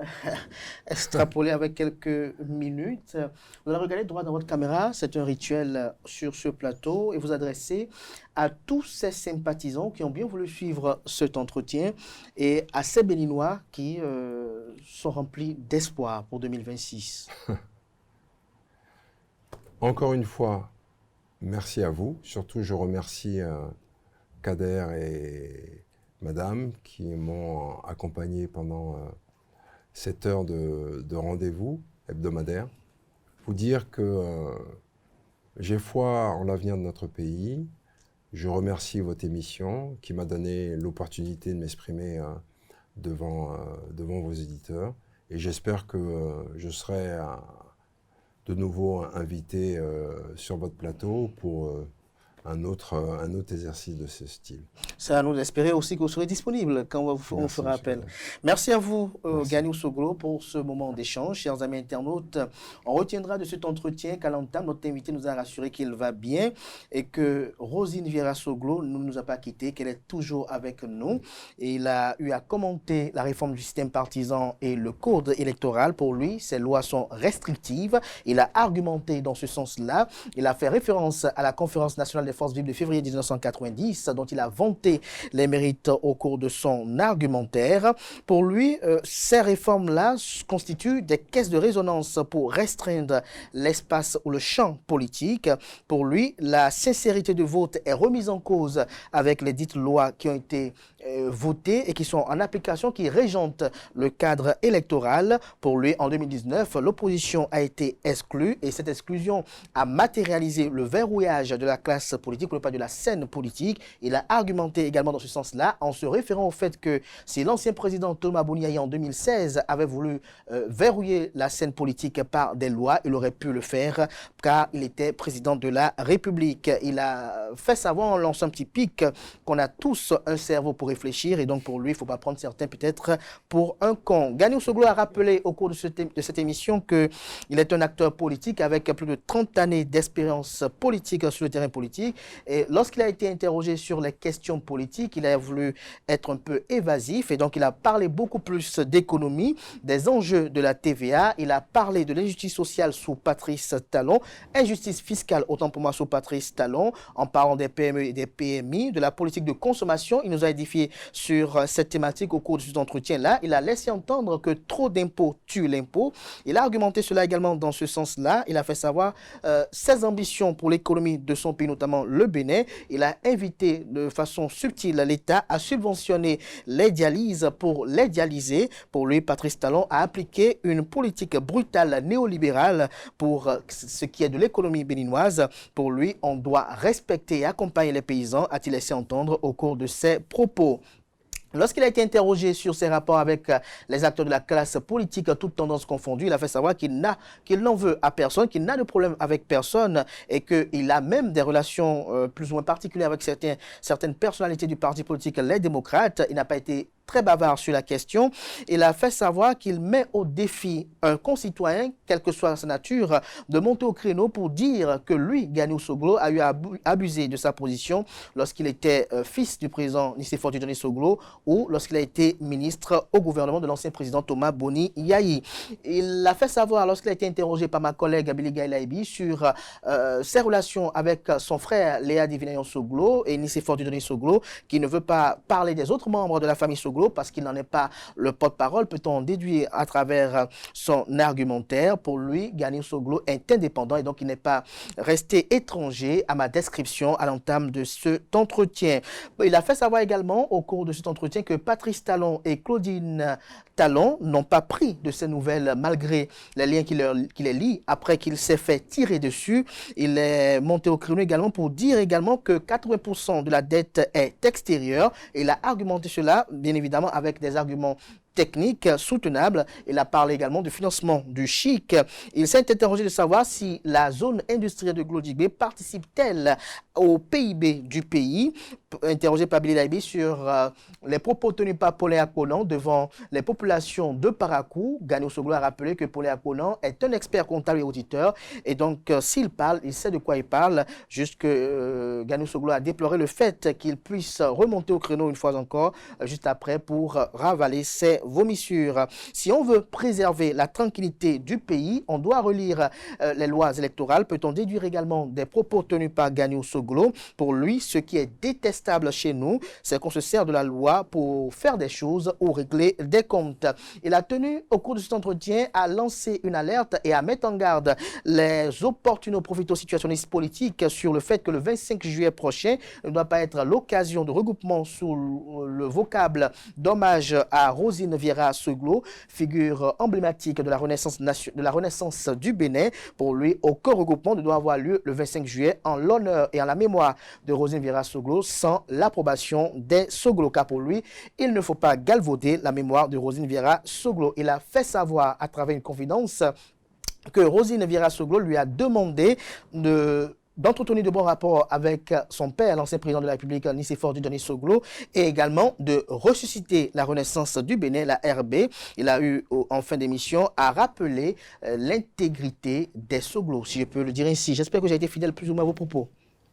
extrapolé avec quelques minutes. Vous allez regarder droit dans votre caméra. C'est un rituel sur ce plateau et vous adressez à tous ces sympathisants qui ont bien voulu suivre cet entretien et à ces Béninois qui sont remplis d'espoir pour 2026. Encore une fois, merci à vous. Surtout, je remercie Kader et Madame qui m'ont accompagné pendant cette heure de rendez-vous hebdomadaire. Vous dire que j'ai foi en l'avenir de notre pays. Je remercie votre émission qui m'a donné l'opportunité de m'exprimer devant vos éditeurs. Et j'espère que je serai de nouveau invité sur votre plateau pour un autre exercice de ce style. C'est à nous d'espérer aussi que vous serez disponible quand on fera appel. Merci à vous, Ganiou Soglo, pour ce moment d'échange. Chers amis internautes, on retiendra de cet entretien qu'à l'entame, notre invité nous a rassuré qu'il va bien et que Rosine Vieira Soglo ne nous a pas quittés, qu'elle est toujours avec nous. Et il a eu à commenter la réforme du système partisan et le code électoral. Pour lui, ces lois sont restrictives. Il a argumenté dans ce sens-là. Il a fait référence à la conférence nationale des forces vives de février 1990, dont il a vanté les mérites au cours de son argumentaire. Pour lui, ces réformes-là constituent des caisses de résonance pour restreindre l'espace ou le champ politique. Pour lui, la sincérité de vote est remise en cause avec les dites lois qui ont été votées et qui sont en application, qui régentent le cadre électoral. Pour lui, en 2019, l'opposition a été exclue et cette exclusion a matérialisé le verrouillage de la classe politique, ou pas de la scène politique. Il a argumenté également dans ce sens-là en se référant au fait que si l'ancien président Thomas Boni Yayi en 2016 avait voulu verrouiller la scène politique par des lois, il aurait pu le faire car il était président de la République. Il a fait savoir en lançant un petit pic qu'on a tous un cerveau pour réfléchir et donc pour lui, il ne faut pas prendre certains peut-être pour un con. Ganiou Soglo a rappelé au cours de cette émission qu'il est un acteur politique avec plus de 30 années d'expérience politique sur le terrain politique. Et lorsqu'il a été interrogé sur les questions politiques, il a voulu être un peu évasif et donc il a parlé beaucoup plus d'économie, des enjeux de la TVA. Il a parlé de l'injustice sociale sous Patrice Talon, injustice fiscale autant pour moi sous Patrice Talon, en parlant des PME et des PMI, de la politique de consommation. Il nous a édifié sur cette thématique au cours de cet entretien-là. Il a laissé entendre que trop d'impôts tue l'impôt. Il a argumenté cela également dans ce sens-là. Il a fait savoir ses ambitions pour l'économie de son pays, notamment le Bénin. Il a invité de façon subtile l'État à subventionner les dialyses pour les dialyser. Pour lui, Patrice Talon a appliqué une politique brutale néolibérale pour ce qui est de l'économie béninoise. Pour lui, on doit respecter et accompagner les paysans, a-t-il laissé entendre au cours de ses propos. Lorsqu'il a été interrogé sur ses rapports avec les acteurs de la classe politique, toutes tendances confondues, il a fait savoir qu'il n'en veut à personne, qu'il n'a de problème avec personne et qu'il a même des relations plus ou moins particulières avec certaines personnalités du parti politique, les démocrates. Il n'a pas été très bavard sur la question. Il a fait savoir qu'il met au défi un concitoyen, quelle que soit sa nature, de monter au créneau pour dire que lui, Ganiou Soglo, a eu abusé de sa position lorsqu'il était fils du président Nicéphore Tidjani Soglo ou lorsqu'il a été ministre au gouvernement de l'ancien président Thomas Boni Yayi. Il a fait savoir, lorsqu'il a été interrogé par ma collègue Billy Gaïlaïbi sur ses relations avec son frère Léa Divinayon Soglo et Nicéphore Tidjani Soglo, qui ne veut pas parler des autres membres de la famille Soglo parce qu'il n'en est pas le porte-parole, peut-on en déduire à travers son argumentaire. Pour lui, Ganiou Soglo est indépendant et donc il n'est pas resté étranger à ma description à l'entame de cet entretien. Il a fait savoir également au cours de cet entretien que Patrice Talon et Claudine Talon n'ont pas pris de ces nouvelles malgré les liens qui les lient après qu'il s'est fait tirer dessus. Il est monté au créneau également pour dire également que 80% de la dette est extérieure. Il a argumenté cela, bien évidemment, avec des arguments technique soutenable. Il a parlé également du financement du chic. Il s'est interrogé de savoir si la zone industrielle de Glodjigbe participe-t-elle au PIB du pays. Interrogé par Billy Laibi sur les propos tenus par Paulin Akonan devant les populations de Parakou. Ganiou Soglo a rappelé que Paulin Akonan est un expert comptable et auditeur et donc s'il parle, il sait de quoi il parle. Juste que Ganiou Soglo a déploré le fait qu'il puisse remonter au créneau une fois encore juste après pour ravaler ses vomissures. Si on veut préserver la tranquillité du pays, on doit relire les lois électorales. Peut-on déduire également des propos tenus par Ganiou Soglo? Pour lui, ce qui est détestable chez nous, c'est qu'on se sert de la loi pour faire des choses ou régler des comptes. Il a tenu au cours de cet entretien à lancer une alerte et à mettre en garde les opportuno-profito-situationnistes politiques sur le fait que le 25 juillet prochain ne doit pas être l'occasion de regroupement sous le vocable d'hommage à Rosine Vieira Soglo, figure emblématique de la Renaissance du Bénin. Pour lui, aucun regroupement ne doit avoir lieu le 25 juillet en l'honneur et en la mémoire de Rosine Vieira Soglo sans l'approbation des Soglo. Car pour lui, il ne faut pas galvauder la mémoire de Rosine Vieira Soglo. Il a fait savoir à travers une confidence que Rosine Vieira Soglo lui a demandé de d'entretenir de bons rapports avec son père, l'ancien président de la République, Nicéphore Dieudonné Soglo, et également de ressusciter la renaissance du Bénin, la RB. Il a eu, en fin d'émission, à rappeler l'intégrité des Soglo, si je peux le dire ainsi. J'espère que j'ai été fidèle plus ou moins à vos propos.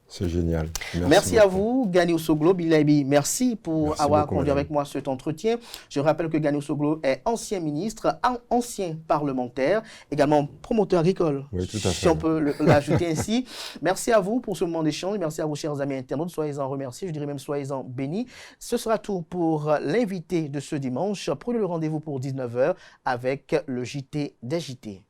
C'est génial. Merci à vous, Gani Soglo. Bilabi, merci pour avoir conduit avec moi cet entretien. Je rappelle que Gani Soglo est ancien ministre, ancien parlementaire, également promoteur agricole, oui, tout à fait. Si on peut l'ajouter ainsi. Merci à vous pour ce moment d'échange. Merci à vous, chers amis internautes. Soyez-en remerciés, je dirais même soyez-en bénis. Ce sera tout pour l'invité de ce dimanche. Prenez le rendez-vous pour 19h avec le JT des JT.